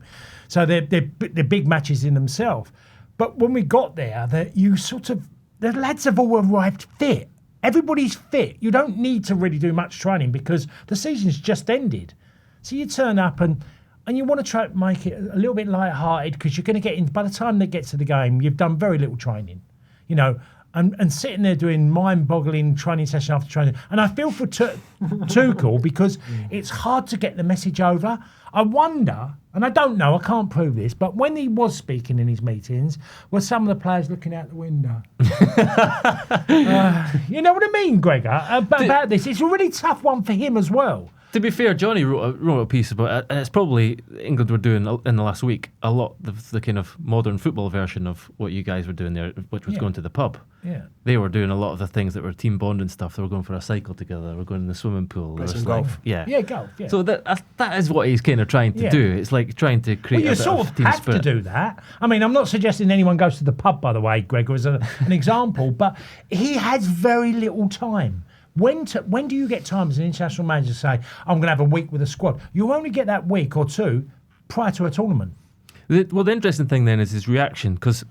So they're big matches in themselves. But when we got there, the lads have all arrived fit. Everybody's fit. You don't need to really do much training because the season's just ended. So you turn up and you want to try to make it a little bit light-hearted because you're going to get in. By the time they get to the game, you've done very little training, and sitting there doing mind-boggling training session after training. And I feel for Tuchel because it's hard to get the message over. I wonder, and I don't know, I can't prove this, but when he was speaking in his meetings, were some of the players looking out the window? You know what I mean, Gregor? About this. It's a really tough one for him as well. To be fair, Johnny wrote a piece about it, and it's probably England were doing in the last week a lot of the kind of modern football version of what you guys were doing there, which was going to the pub. Yeah, they were doing a lot of the things that were team bonding stuff. They were going for a cycle together. They were going in the swimming pool. Play some golf. Yeah, golf. Yeah. So that is what he's kind of trying to do. It's like trying to create. Well, you sort of team have spirit. to do that. I mean, I'm not suggesting anyone goes to the pub, by the way, Gregor, as an example, but he has very little time. When do you get time as an international manager to say, I'm going to have a week with a squad? You only get that week or two prior to a tournament. The interesting thing then is his reaction, because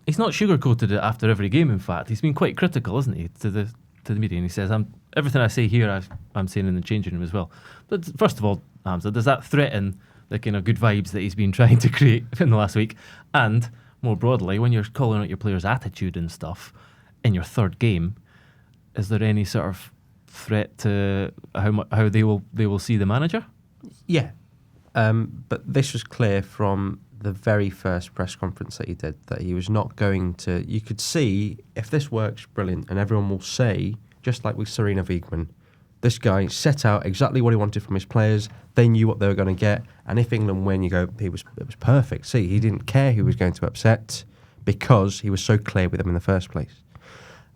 he's not sugarcoated it after every game, in fact. He's been quite critical, hasn't he, to the media. And he says, everything I say here, I'm saying in the changing room as well. But first of all, Hamza, does that threaten the kind of good vibes that he's been trying to create in the last week? And more broadly, when you're calling out your players' attitude and stuff in your third game, is there any sort of threat to how they will see the manager? Yeah, but this was clear from the very first press conference that he did that he was not going to. You could see if this works, brilliant, and everyone will say, just like with Serena Wiegman, this guy set out exactly what he wanted from his players. They knew what they were going to get, and if England win, you go, it was perfect. See, he didn't care who was going to upset because he was so clear with them in the first place.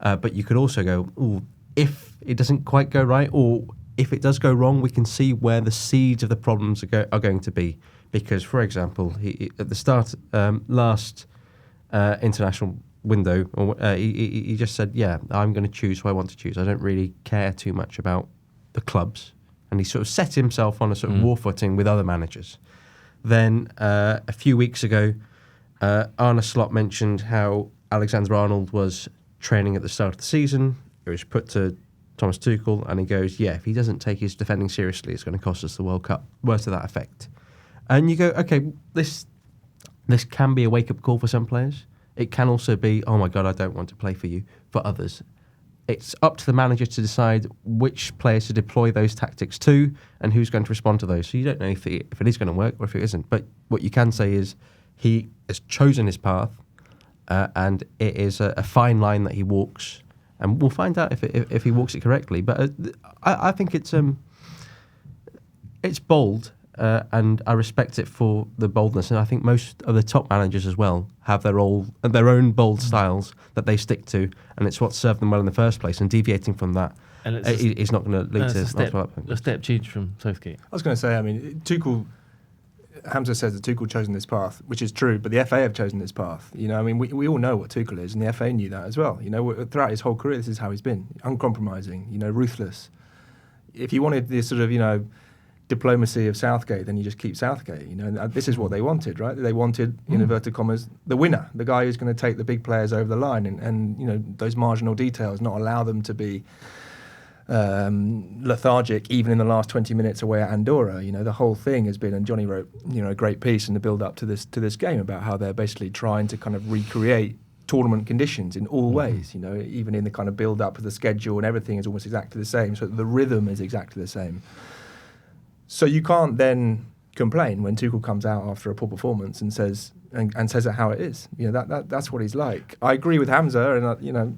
But you could also go, ooh, if it doesn't quite go right, or if it does go wrong, we can see where the seeds of the problems are going to be. Because, for example, he at the start last international window, he just said, "Yeah, I'm going to choose who I want to choose. I don't really care too much about the clubs." And he sort of set himself on a sort of war footing with other managers. Then a few weeks ago, Arne Slot mentioned how Alexander-Arnold was training at the start of the season. It was put to Thomas Tuchel, and he goes, if he doesn't take his defending seriously, it's going to cost us the World Cup. Words to that effect. And you go, okay, this can be a wake-up call for some players. It can also be, oh my God, I don't want to play for you, for others. It's up to the manager to decide which players to deploy those tactics to and who's going to respond to those. So you don't know if it is going to work or if it isn't. But what you can say is he has chosen his path, and it is a fine line that he walks. And we'll find out if he walks it correctly. But I think it's bold, and I respect it for the boldness. And I think most of the top managers as well have their own bold styles that they stick to, and it's what served them well in the first place. And deviating from that is not going to lead to a step change from Southgate. I was going to say, I mean, Hamza says that Tuchel chosen this path, which is true, but the FA have chosen this path. You know, I mean, we all know what Tuchel is, and the FA knew that as well. You know, throughout his whole career, this is how he's been: uncompromising, you know, ruthless. If you wanted this sort of, you know, diplomacy of Southgate, then you just keep Southgate. You know, and this is what they wanted, right? They wanted, in inverted commas, the winner, the guy who's going to take the big players over the line, and you know, those marginal details, not allow them to be lethargic even in the last 20 minutes away at Andorra. You know, the whole thing has been, and Johnny wrote, you know, a great piece in the build up to this game about how they're basically trying to kind of recreate tournament conditions in all ways, you know, even in the kind of build up of the schedule, and everything is almost exactly the same, so the rhythm is exactly the same. So you can't then complain when Tuchel comes out after a poor performance and says it how it is. You know, that's what he's like. I agree with Hamza, and you know,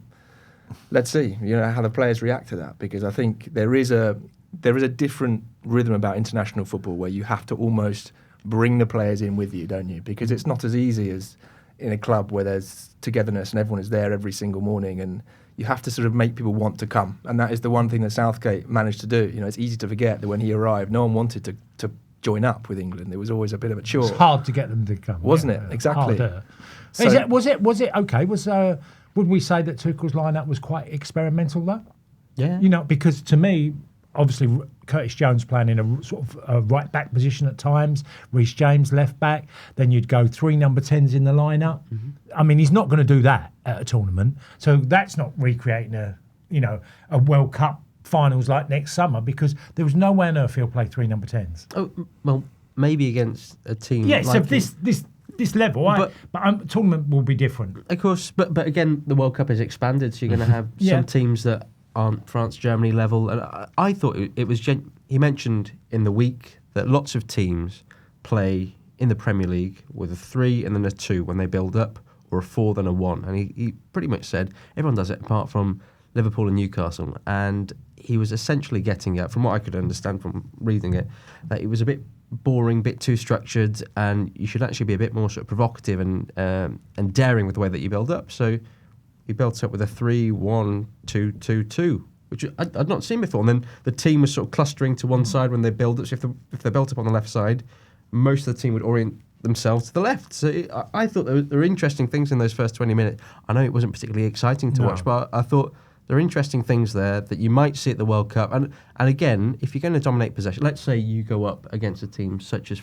let's see, you know, how the players react to that, because I think there is a different rhythm about international football where you have to almost bring the players in with you, don't you? Because it's not as easy as in a club where there's togetherness and everyone is there every single morning, and you have to sort of make people want to come. And that is the one thing that Southgate managed to do. You know, it's easy to forget that when he arrived, no one wanted to join up with England. It was always a bit of a chore. It's hard to get them to come, wasn't it? Exactly. So, was it okay? Would we say that Tuchel's lineup was quite experimental though? Yeah. You know, because to me, obviously Curtis Jones playing in a sort of a right back position at times, Reece James left back, then you'd go 3 number 10s in the lineup. Mm-hmm. I mean, he's not going to do that at a tournament, so that's not recreating a World Cup finals like next summer, because there was no way on earth he'll play 3 number 10s. Oh well, maybe against a team. Yeah, like so this level, but tournament will be different. Of course, but again, the World Cup is expanded, so you're going to have some teams that aren't France, Germany level. And I thought it was... He mentioned in the week that lots of teams play in the Premier League with a 3 and then a 2 when they build up, or a 4 then a 1. And he pretty much said everyone does it apart from Liverpool and Newcastle. And he was essentially getting at, from what I could understand from reading it, that it was a bit boring, a bit too structured, and you should actually be a bit more sort of provocative and daring with the way that you build up. So he built up with a 3-1-2-2-2, which I'd not seen before. And then the team was sort of clustering to one side when they build up. So if they built up on the left side, most of the team would orient themselves to the left. So I thought there were interesting things in those first 20 minutes. I know it wasn't particularly exciting to watch, but I thought there are interesting things there that you might see at the World Cup. And again, if you're going to dominate possession, let's say you go up against a team such as...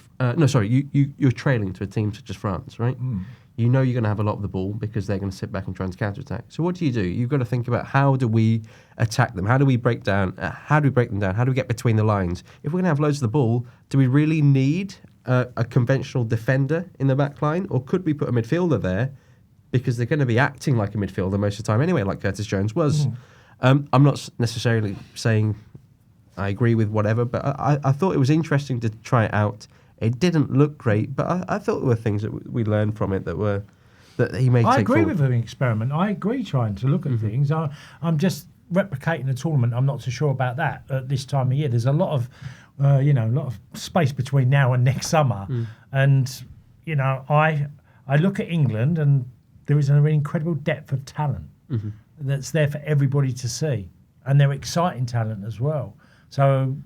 you're trailing to a team such as France, right? Mm. You know you're going to have a lot of the ball because they're going to sit back and try and counter-attack. So what do? You've got to think about, how do we attack them? How do we break them down? How do we get between the lines? If we're going to have loads of the ball, do we really need a conventional defender in the back line? Or could we put a midfielder there? Because they're going to be acting like a midfielder most of the time anyway, like Curtis Jones was. I'm not necessarily saying I agree with whatever, but I thought it was interesting to try it out. It didn't look great, but I thought there were things that we learned from it that he may take forward. I agree with an experiment. I agree trying to look at things. I'm just replicating a tournament. I'm not so sure about that at this time of year. There's a lot of, a lot of space between now and next summer. And, I look at England, and there is an incredible depth of talent that's there for everybody to see, and they're exciting talent as well. So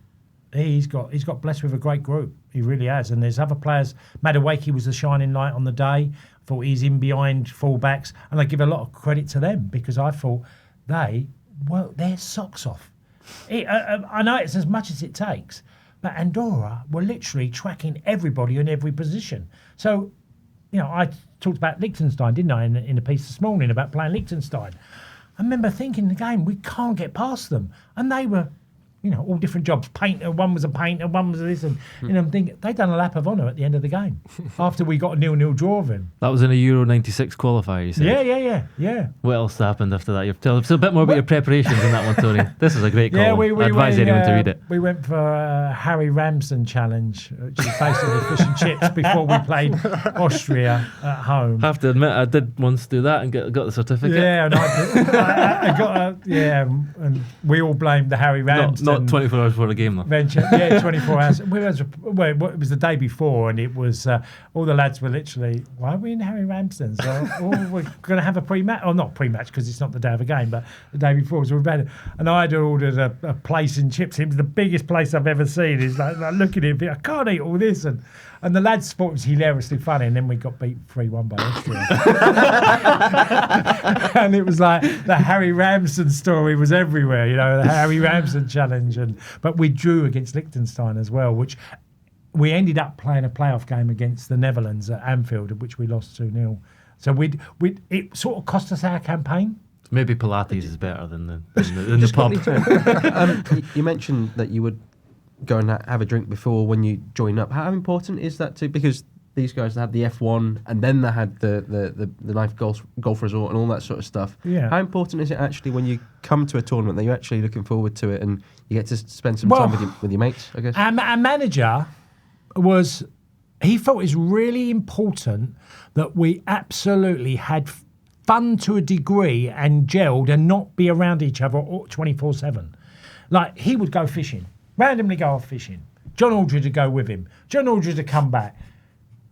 he's got blessed with a great group. He really has. And there's other players. Madueke was the shining light on the day. I thought he's in behind fullbacks, and I give a lot of credit to them, because I thought they worked their socks off. I know it's as much as it takes, but Andorra were literally tracking everybody in every position. So, I talked about Liechtenstein, didn't I, in a piece this morning about playing Liechtenstein. I remember thinking in the game, we can't get past them. And they were, all different jobs. Painter, one was a painter, one was this. And I'm thinking, they done a lap of honour at the end of the game after we got a 0-0 draw of him. That was in a Euro 96 qualifier, you said? Yeah. What else happened after that? You've told us a bit more about your preparations in that one, Tony. This is a great call. Yeah, we I advise anyone to read it. We went for a Harry Ramsden challenge, which is basically fish and chips before we played Austria at home. I have to admit, I did once do that and got the certificate. Yeah, and I got and we all blamed the Harry Ramsden. Not 24 hours before the game, though. Venture, 24 hours. It was the day before, and it was all the lads were literally, why are we in Harry Ramsden's? We're going to have a pre-match, or not pre-match because it's not the day of a game, but the day before. So we've had, and I had ordered a place in chips. It was the biggest place I've ever seen. It's like looking at it, I can't eat all this, and the lads thought it was hilariously funny, and then we got beat 3-1 by Austria. And it was like the Harry Ramsden story was everywhere, the Harry Ramsden challenge, but we drew against Liechtenstein as well, which we ended up playing a playoff game against the Netherlands at Anfield, which we lost 2-0. So it sort of cost us our campaign. Maybe Pilates is better than the pub. You mentioned that you would go and have a drink before when you join up. How important is that too? Because these guys had the F1 and then they had the nice golf resort and all that sort of stuff. Yeah. How important is it actually when you come to a tournament that you're actually looking forward to it and you get to spend some time with your mates, I guess? Our manager he felt it's really important that we absolutely had fun to a degree and gelled and not be around each other 24/7. Like, he would go fishing, randomly go off fishing. John Aldridge would go with him. John Aldridge would come back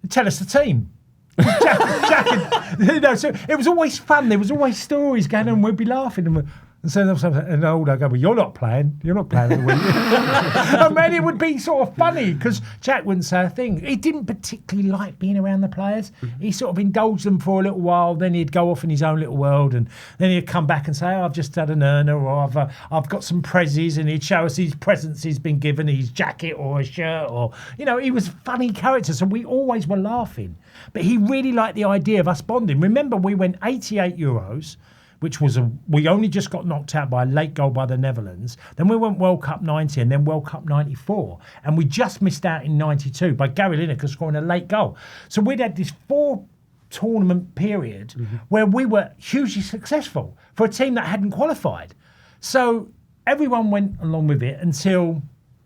and tell us the team. Jack so it was always fun. There was always stories going on and we'd be laughing. And Aldo go, well, you're not playing the week. I mean, it would be sort of funny because Jack wouldn't say a thing. He didn't particularly like being around the players. Mm-hmm. He sort of indulged them for a little while, then he'd go off in his own little world, and then he'd come back and say, I've just had an earner, or I've got some prezzies, and he'd show us his presents he's been given, his jacket or a shirt, or, he was a funny character, so we always were laughing. But he really liked the idea of us bonding. Remember, we went 88 euros, which was we only just got knocked out by a late goal by the Netherlands. Then we went World Cup 90 and then World Cup 94. And we just missed out in 92 by Gary Lineker scoring a late goal. So we'd had this 4-tournament period where we were hugely successful for a team that hadn't qualified. So everyone went along with it until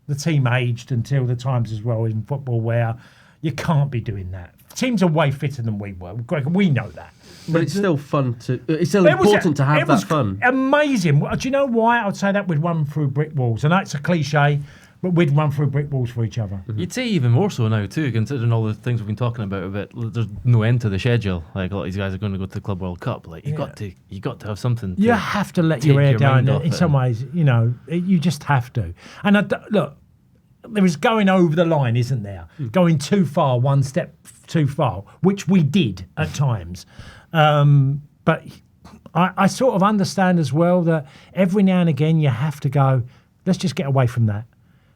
the team aged, until the times as well in football where you can't be doing that. Teams are way fitter than we were. Greg, we know that. But it's still fun to. It's still important to have that fun. Amazing. Do you know why I'd say that? We'd run through brick walls, and that's a cliche, but we'd run through brick walls for each other. Mm-hmm. You'd say even more so now too, considering all the things we've been talking about. There's no end to the schedule. Like, a lot of these guys are going to go to the Club World Cup. Like, you got to have something. You have to let your hair down. In some ways, you just have to. And look, there is going over the line, isn't there? Going too far, one step too far, which we did at times. But I sort of understand as well that every now and again you have to go, let's just get away from that.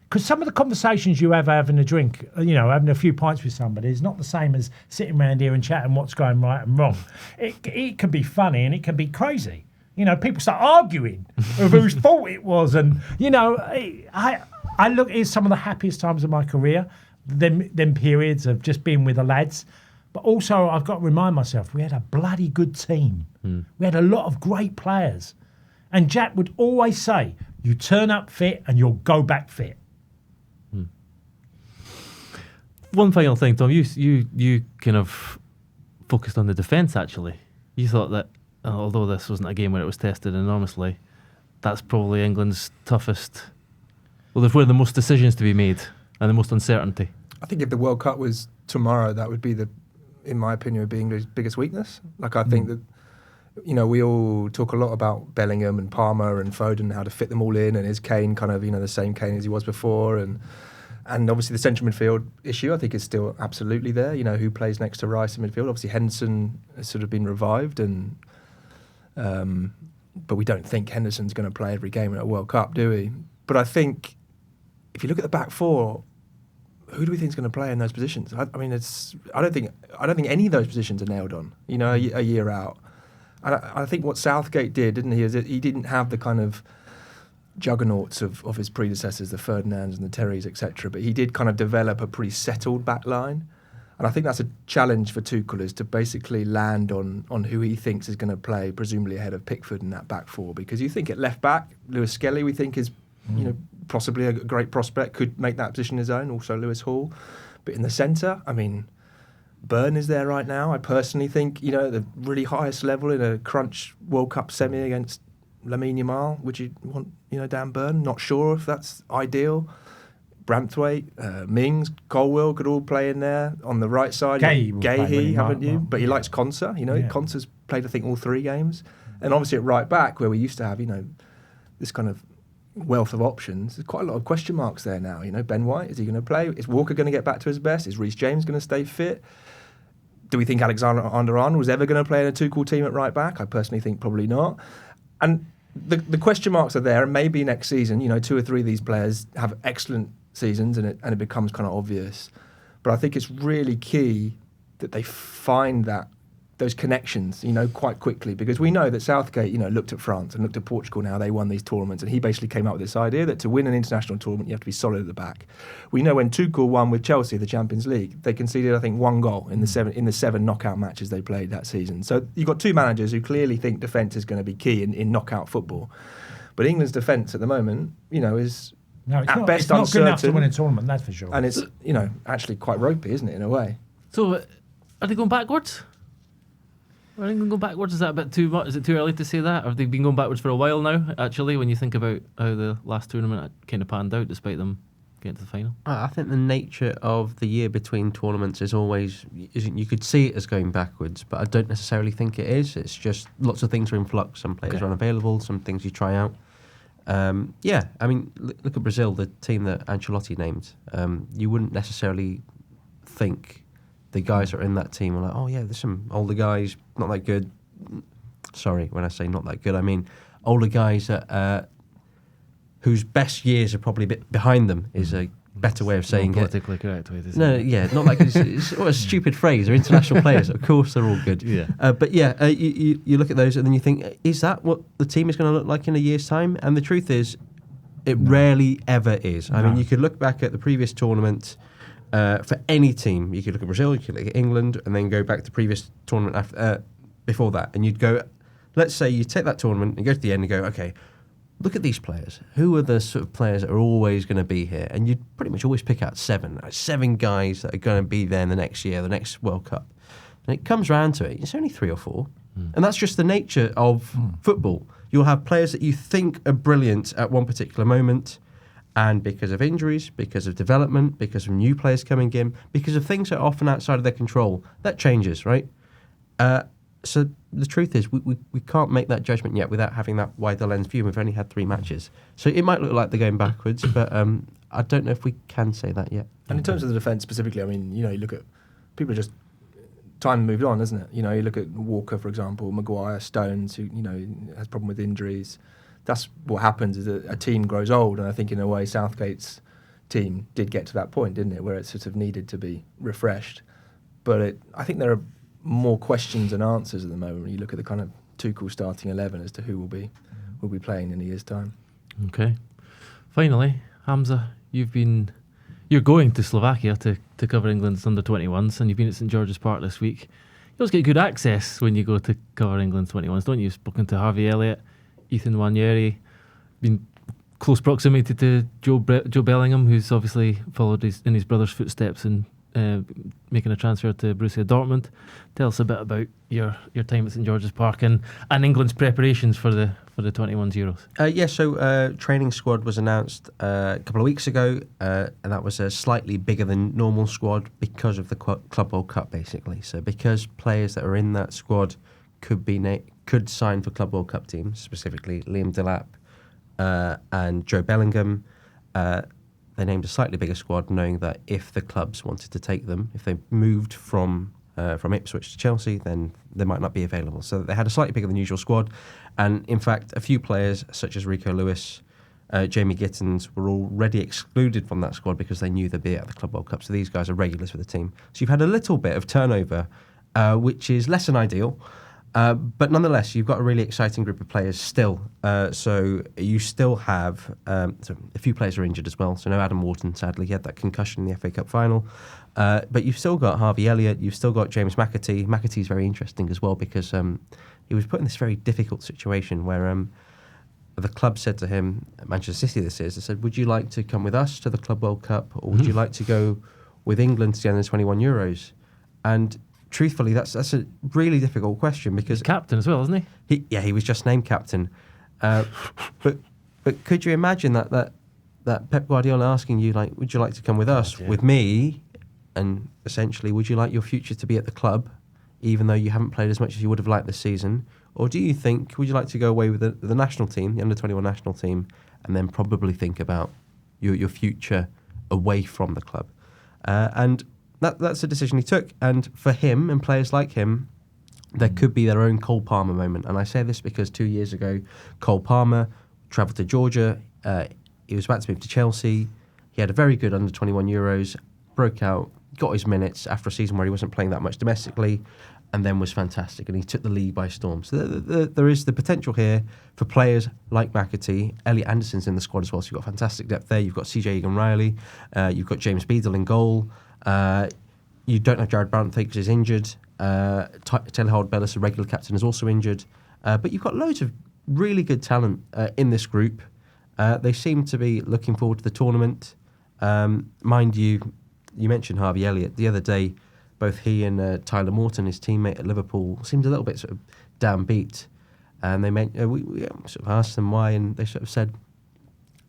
Because some of the conversations you have having a drink, having a few pints with somebody is not the same as sitting around here and chatting what's going right and wrong. It can be funny and it can be crazy. People start arguing of whose fault it was. And, I look at some of the happiest times of my career, them periods of just being with the lads. But also, I've got to remind myself, we had a bloody good team. We had a lot of great players. And Jack would always say, you turn up fit and you'll go back fit. One final thing, Tom, you kind of focused on the defence, actually. You thought that, although this wasn't a game where it was tested enormously, that's probably England's toughest. Well, where the most decisions to be made and the most uncertainty. I think if the World Cup was tomorrow, that would be in my opinion, would be England's biggest weakness. Like, I think that, we all talk a lot about Bellingham and Palmer and Foden, how to fit them all in, and is Kane kind of, the same Kane as he was before, and obviously the central midfield issue, I think, is still absolutely there. Who plays next to Rice in midfield? Obviously Henderson has sort of been revived, and but we don't think Henderson's going to play every game at a World Cup, do we? But I think if you look at the back four, who do we think is going to play in those positions? I don't think any of those positions are nailed on. A year out. And I think what Southgate did, didn't he, is that he didn't have the kind of juggernauts of his predecessors, the Ferdinands and the Terrys, etc. But he did kind of develop a pretty settled back line. And I think that's a challenge for Tuchel, is to basically land on who he thinks is going to play, presumably ahead of Pickford in that back four. Because you think at left back, Lewis Skelly, we think is possibly a great prospect, could make that position his own, also Lewis Hall. But in the centre, I mean, Byrne is there right now. I personally think, at the really highest level in a crunch World Cup semi against Lamine Yamal, would you want, Dan Byrne? Not sure if that's ideal. Branthwaite, Mings, Colwill could all play in there. On the right side, Gahey, haven't you? But he likes Konsa. Konsa's played, I think, all 3 games. And obviously at right back, where we used to have, this kind of wealth of options, there's quite a lot of question marks there now. Ben White, is he going to play? Is Walker going to get back to his best? Is Reece James going to stay fit? Do we think Alexander-Arnold was ever going to play in a Tuchel team at right back? I personally think probably not. And the question marks are there, and maybe next season, 2 or 3 of these players have excellent seasons and it becomes kind of obvious. But I think it's really key that they find those connections, quite quickly, because we know that Southgate, looked at France and looked at Portugal now, they won these tournaments, and he basically came up with this idea that to win an international tournament, you have to be solid at the back. We know when Tuchel won with Chelsea the Champions League, they conceded, I think, 1 goal in the 7 knockout matches they played that season. So you've got 2 managers who clearly think defence is going to be key in knockout football. But England's defence at the moment, is at best uncertain. It's not good enough to win a tournament, that's for sure. And it's, actually quite ropey, isn't it, in a way? So, are they going backwards? Are England going backwards? Is that a bit too much? Is it too early to say that? Or have they been going backwards for a while now, actually, when you think about how the last tournament kind of panned out, despite them getting to the final? I think the nature of the year between tournaments is always, you could see it as going backwards, but I don't necessarily think it is. It's just lots of things are in flux. Some players are unavailable, some things you try out. I mean, look at Brazil, the team that Ancelotti named. You wouldn't necessarily think the guys that are in that team are like, oh yeah, there's some older guys, not that good. Sorry, when I say not that good, I mean older guys that whose best years are probably a bit behind them is a better way of saying politically correct way to say it. Not like it's a stupid phrase. They're international players, of course they're all good. You look at those and then you think, is that what the team is going to look like in a year's time? And the truth is, it rarely ever is. I mean, you could look back at the previous tournament. For any team, you could look at Brazil, you could look at England, and then go back to the previous tournament before that, and you'd go, let's say you take that tournament and go to the end and go, okay, look at these players. Who are the sort of players that are always going to be here? And you'd pretty much always pick out 7 guys that are going to be there in the next year, the next World Cup. And it comes round to it, it's only 3 or 4. And that's just the nature of football. You'll have players that you think are brilliant at one particular moment, and because of injuries, because of development, because of new players coming in, because of things that are often outside of their control, that changes, right? So the truth is, we can't make that judgment yet without having that wider lens view. We've only had 3 matches. So it might look like they're going backwards, but I don't know if we can say that yet. And in terms of the defence specifically, I mean, you look at, people are just, time moved on, isn't it? You look at Walker, for example, Maguire, Stones, who, has a problem with injuries. That's what happens, is a team grows old, and I think in a way Southgate's team did get to that point, didn't it, where it sort of needed to be refreshed. But I think there are more questions than answers at the moment when you look at the kind of Tuchel starting 11 as to who will be playing in a year's time. Okay. Finally, Hamza, you're going to Slovakia to cover England's under-21s, and you've been at St George's Park this week. You always get good access when you go to cover England's 21s, don't you? You've spoken to Harvey Elliot, Ethan Nwaneri, been close proximity to Joe Bellingham, who's obviously followed in his brother's footsteps and making a transfer to Borussia Dortmund. Tell us a bit about your time at St George's Park and England's preparations for the 21s Euros. So training squad was announced a couple of weeks ago, and that was a slightly bigger than normal squad because of the Club World Cup, basically. So because players that are in that squad could sign for Club World Cup teams, specifically Liam Delap and Joe Bellingham. They named a slightly bigger squad, knowing that if the clubs wanted to take them, if they moved from Ipswich to Chelsea, then they might not be available. So they had a slightly bigger than usual squad. And in fact, a few players, such as Rico Lewis, Jamie Gittins, were already excluded from that squad because they knew they'd be at the Club World Cup. So these guys are regulars for the team. So you've had a little bit of turnover, which is less than ideal. But nonetheless, you've got a really exciting group of players still. So you still have so a few players are injured as well. So no Adam Wharton, sadly, he had that concussion in the FA Cup final. But you've still got Harvey Elliot. You've still got James McAtee. McAtee's very interesting as well because he was put in this very difficult situation where the club said to him, Manchester City this is, they said, would you like to come with us to the Club World Cup or would you like to go with England to the under 21 Euros? And truthfully, that's a really difficult question because He's captain as well, isn't he? He was just named captain. But could you imagine that Pep Guardiola asking you, like, would you like to come with us, with me, and essentially, would you like your future to be at the club, even though you haven't played as much as you would have liked this season? Or do you think, would you like to go away with the national team, the under-21 national team, and then probably think about your future away from the club? And that's a decision he took. And for him and players like him, there could be their own Cole Palmer moment. And I say this because 2 years ago, Cole Palmer travelled to Georgia. He was about to move to Chelsea. He had a very good under-21 Euros, broke out, got his minutes after a season where he wasn't playing that much domestically, and then was fantastic. And he took the league by storm. So there is the potential here for players like McAtee. Elliot Anderson's in the squad as well, so you've got fantastic depth there. You've got CJ Egan-Riley. You've got James Beadle in goal. You don't have Jared Brandt because he's injured. Taylor Howard-Bellis, a regular captain, is also injured. But you've got loads of really good talent in this group. They seem to be looking forward to the tournament. Mind you, you mentioned Harvey Elliott. The other day, both he and Tyler Morton, his teammate at Liverpool, seemed a little bit sort of downbeat. And they we sort of asked them why, and they sort of said,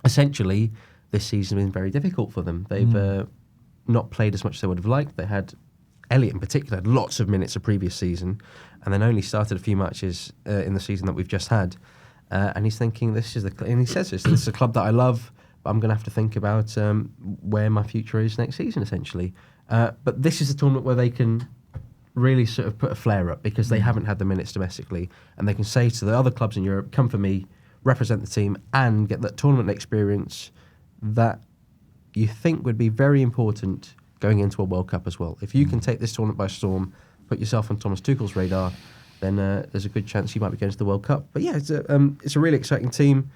essentially, this season has been very difficult for them. They've not played as much as they would have liked. They had, Elliott in particular, had lots of minutes the previous season, and then only started a few matches in the season that we've just had. And he's thinking, and he says this is a club that I love, but I'm going to have to think about where my future is next season, essentially. But this is a tournament where they can really sort of put a flare up because they haven't had the minutes domestically, and they can say to the other clubs in Europe, come for me, represent the team, and get that tournament experience that you think would be very important going into a World Cup as well. If you can take this tournament by storm, put yourself on Thomas Tuchel's radar, then there's a good chance you might be going to the World Cup. But yeah, it's a really exciting team.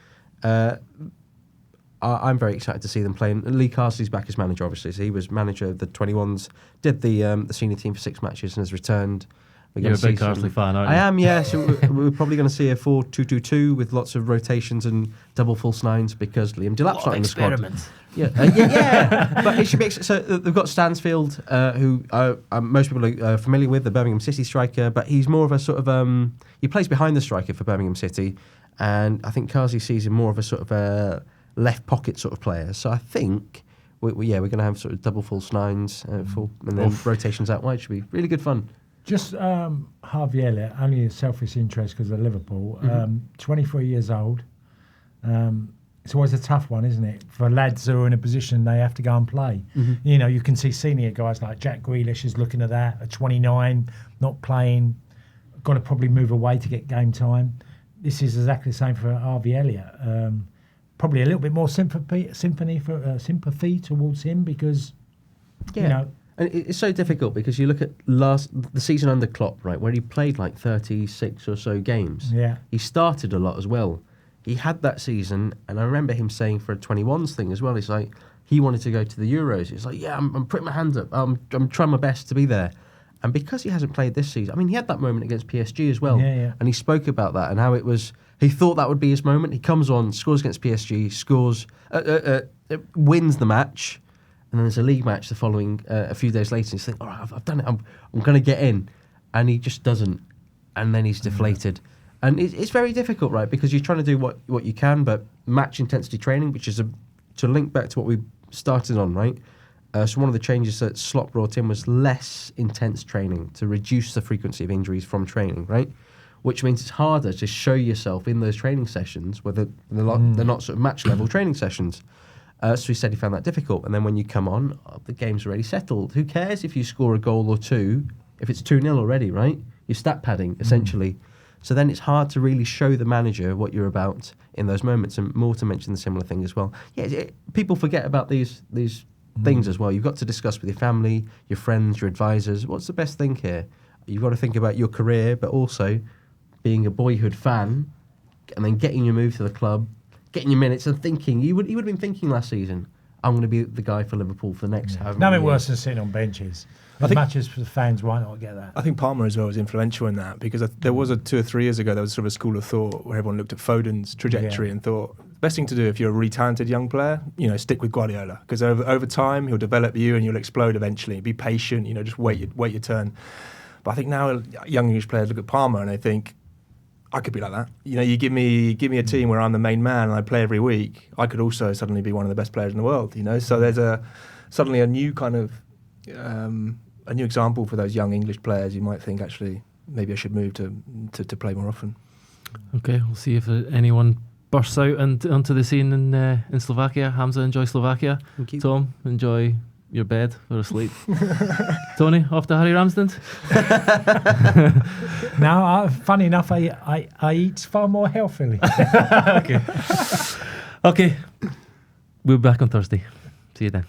I'm very excited to see them playing. Lee Carsley's back as manager, obviously. So he was manager of the 21s, did the senior team for 6 matches and has returned. You're a big Carsley fan, aren't you? I am, yeah. So we're probably going to see a 4-2-2-2 with lots of rotations and double false nines because Liam Delap's not in the squad. Yeah. But it should be. So they've got Stansfield, who most people are familiar with, the Birmingham City striker, but he's more of a sort of he plays behind the striker for Birmingham City, and I think Carsley sees him more of a sort of a left pocket sort of player. So I think we're going to have sort of double false nines and then rotations out wide. Should be really good fun. Just Harvey Elliott, only a selfish interest because of Liverpool. 23 years old. It's always a tough one, isn't it? For lads who are in a position they have to go and play. You know, you can see senior guys like Jack Grealish is looking at that at 29, not playing, got to probably move away to get game time. This is exactly the same for Harvey Elliott. Probably a little bit more sympathy towards him because, you know. And it's so difficult because you look at the season under Klopp, right, where he played like 36 or so games. Yeah. He started a lot as well. He had that season, and I remember him saying for a 21s thing as well, he's like, he wanted to go to the Euros. He's like, yeah, I'm putting my hands up. I'm trying my best to be there. And because he hasn't played this season, I mean, he had that moment against PSG as well. Yeah. And he spoke about that and how it was, he thought that would be his moment. He comes on, scores against PSG, wins the match. And then there's a league match the following a few days later. And he's thinking, all right, I've done it. I'm going to get in. And he just doesn't. And then he's deflated. And it's very difficult, right? Because you're trying to do what you can, but match intensity training, which is to link back to what we started on, right? So one of the changes that Slot brought in was less intense training to reduce the frequency of injuries from training, right? Which means it's harder to show yourself in those training sessions where they're not sort of match-level training sessions. So he said he found that difficult. And then when you come on, the game's already settled. Who cares if you score a goal or two, if it's 2-0 already, right? You're stat padding, essentially. So then it's hard to really show the manager what you're about in those moments. And Morton mentioned the similar thing as well. Yeah, people forget about these things as well. You've got to discuss with your family, your friends, your advisors. What's the best thing here? you've got to think about your career, but also being a boyhood fan, and then getting your move to the club, getting your minutes, and thinking you would have been thinking last season, I'm going to be the guy for Liverpool for the next. However many Nothing years. worse than sitting on benches. As much as for the fans, why not get that? I think Palmer as well was influential in that, because there was 2 or 3 years ago, there was sort of a school of thought where everyone looked at Foden's trajectory and thought, the best thing to do if you're a really talented young player, stick with Guardiola, because over time he'll develop you and you'll explode eventually. Be patient, just wait your turn. But I think now young English players look at Palmer and they think, I could be like that. You give me a team where I'm the main man and I play every week, I could also suddenly be one of the best players in the world. So there's suddenly a new kind of a new example for those young English players. You might think, actually, maybe I should move to play more often. Okay, we'll see if anyone bursts out onto the scene in Slovakia. Hamza, enjoy Slovakia. Thank you. Tom, enjoy your bed or asleep. Tony, off to Harry Ramsden. Now, funny enough, I eat far more healthily. Okay. We'll be back on Thursday. See you then.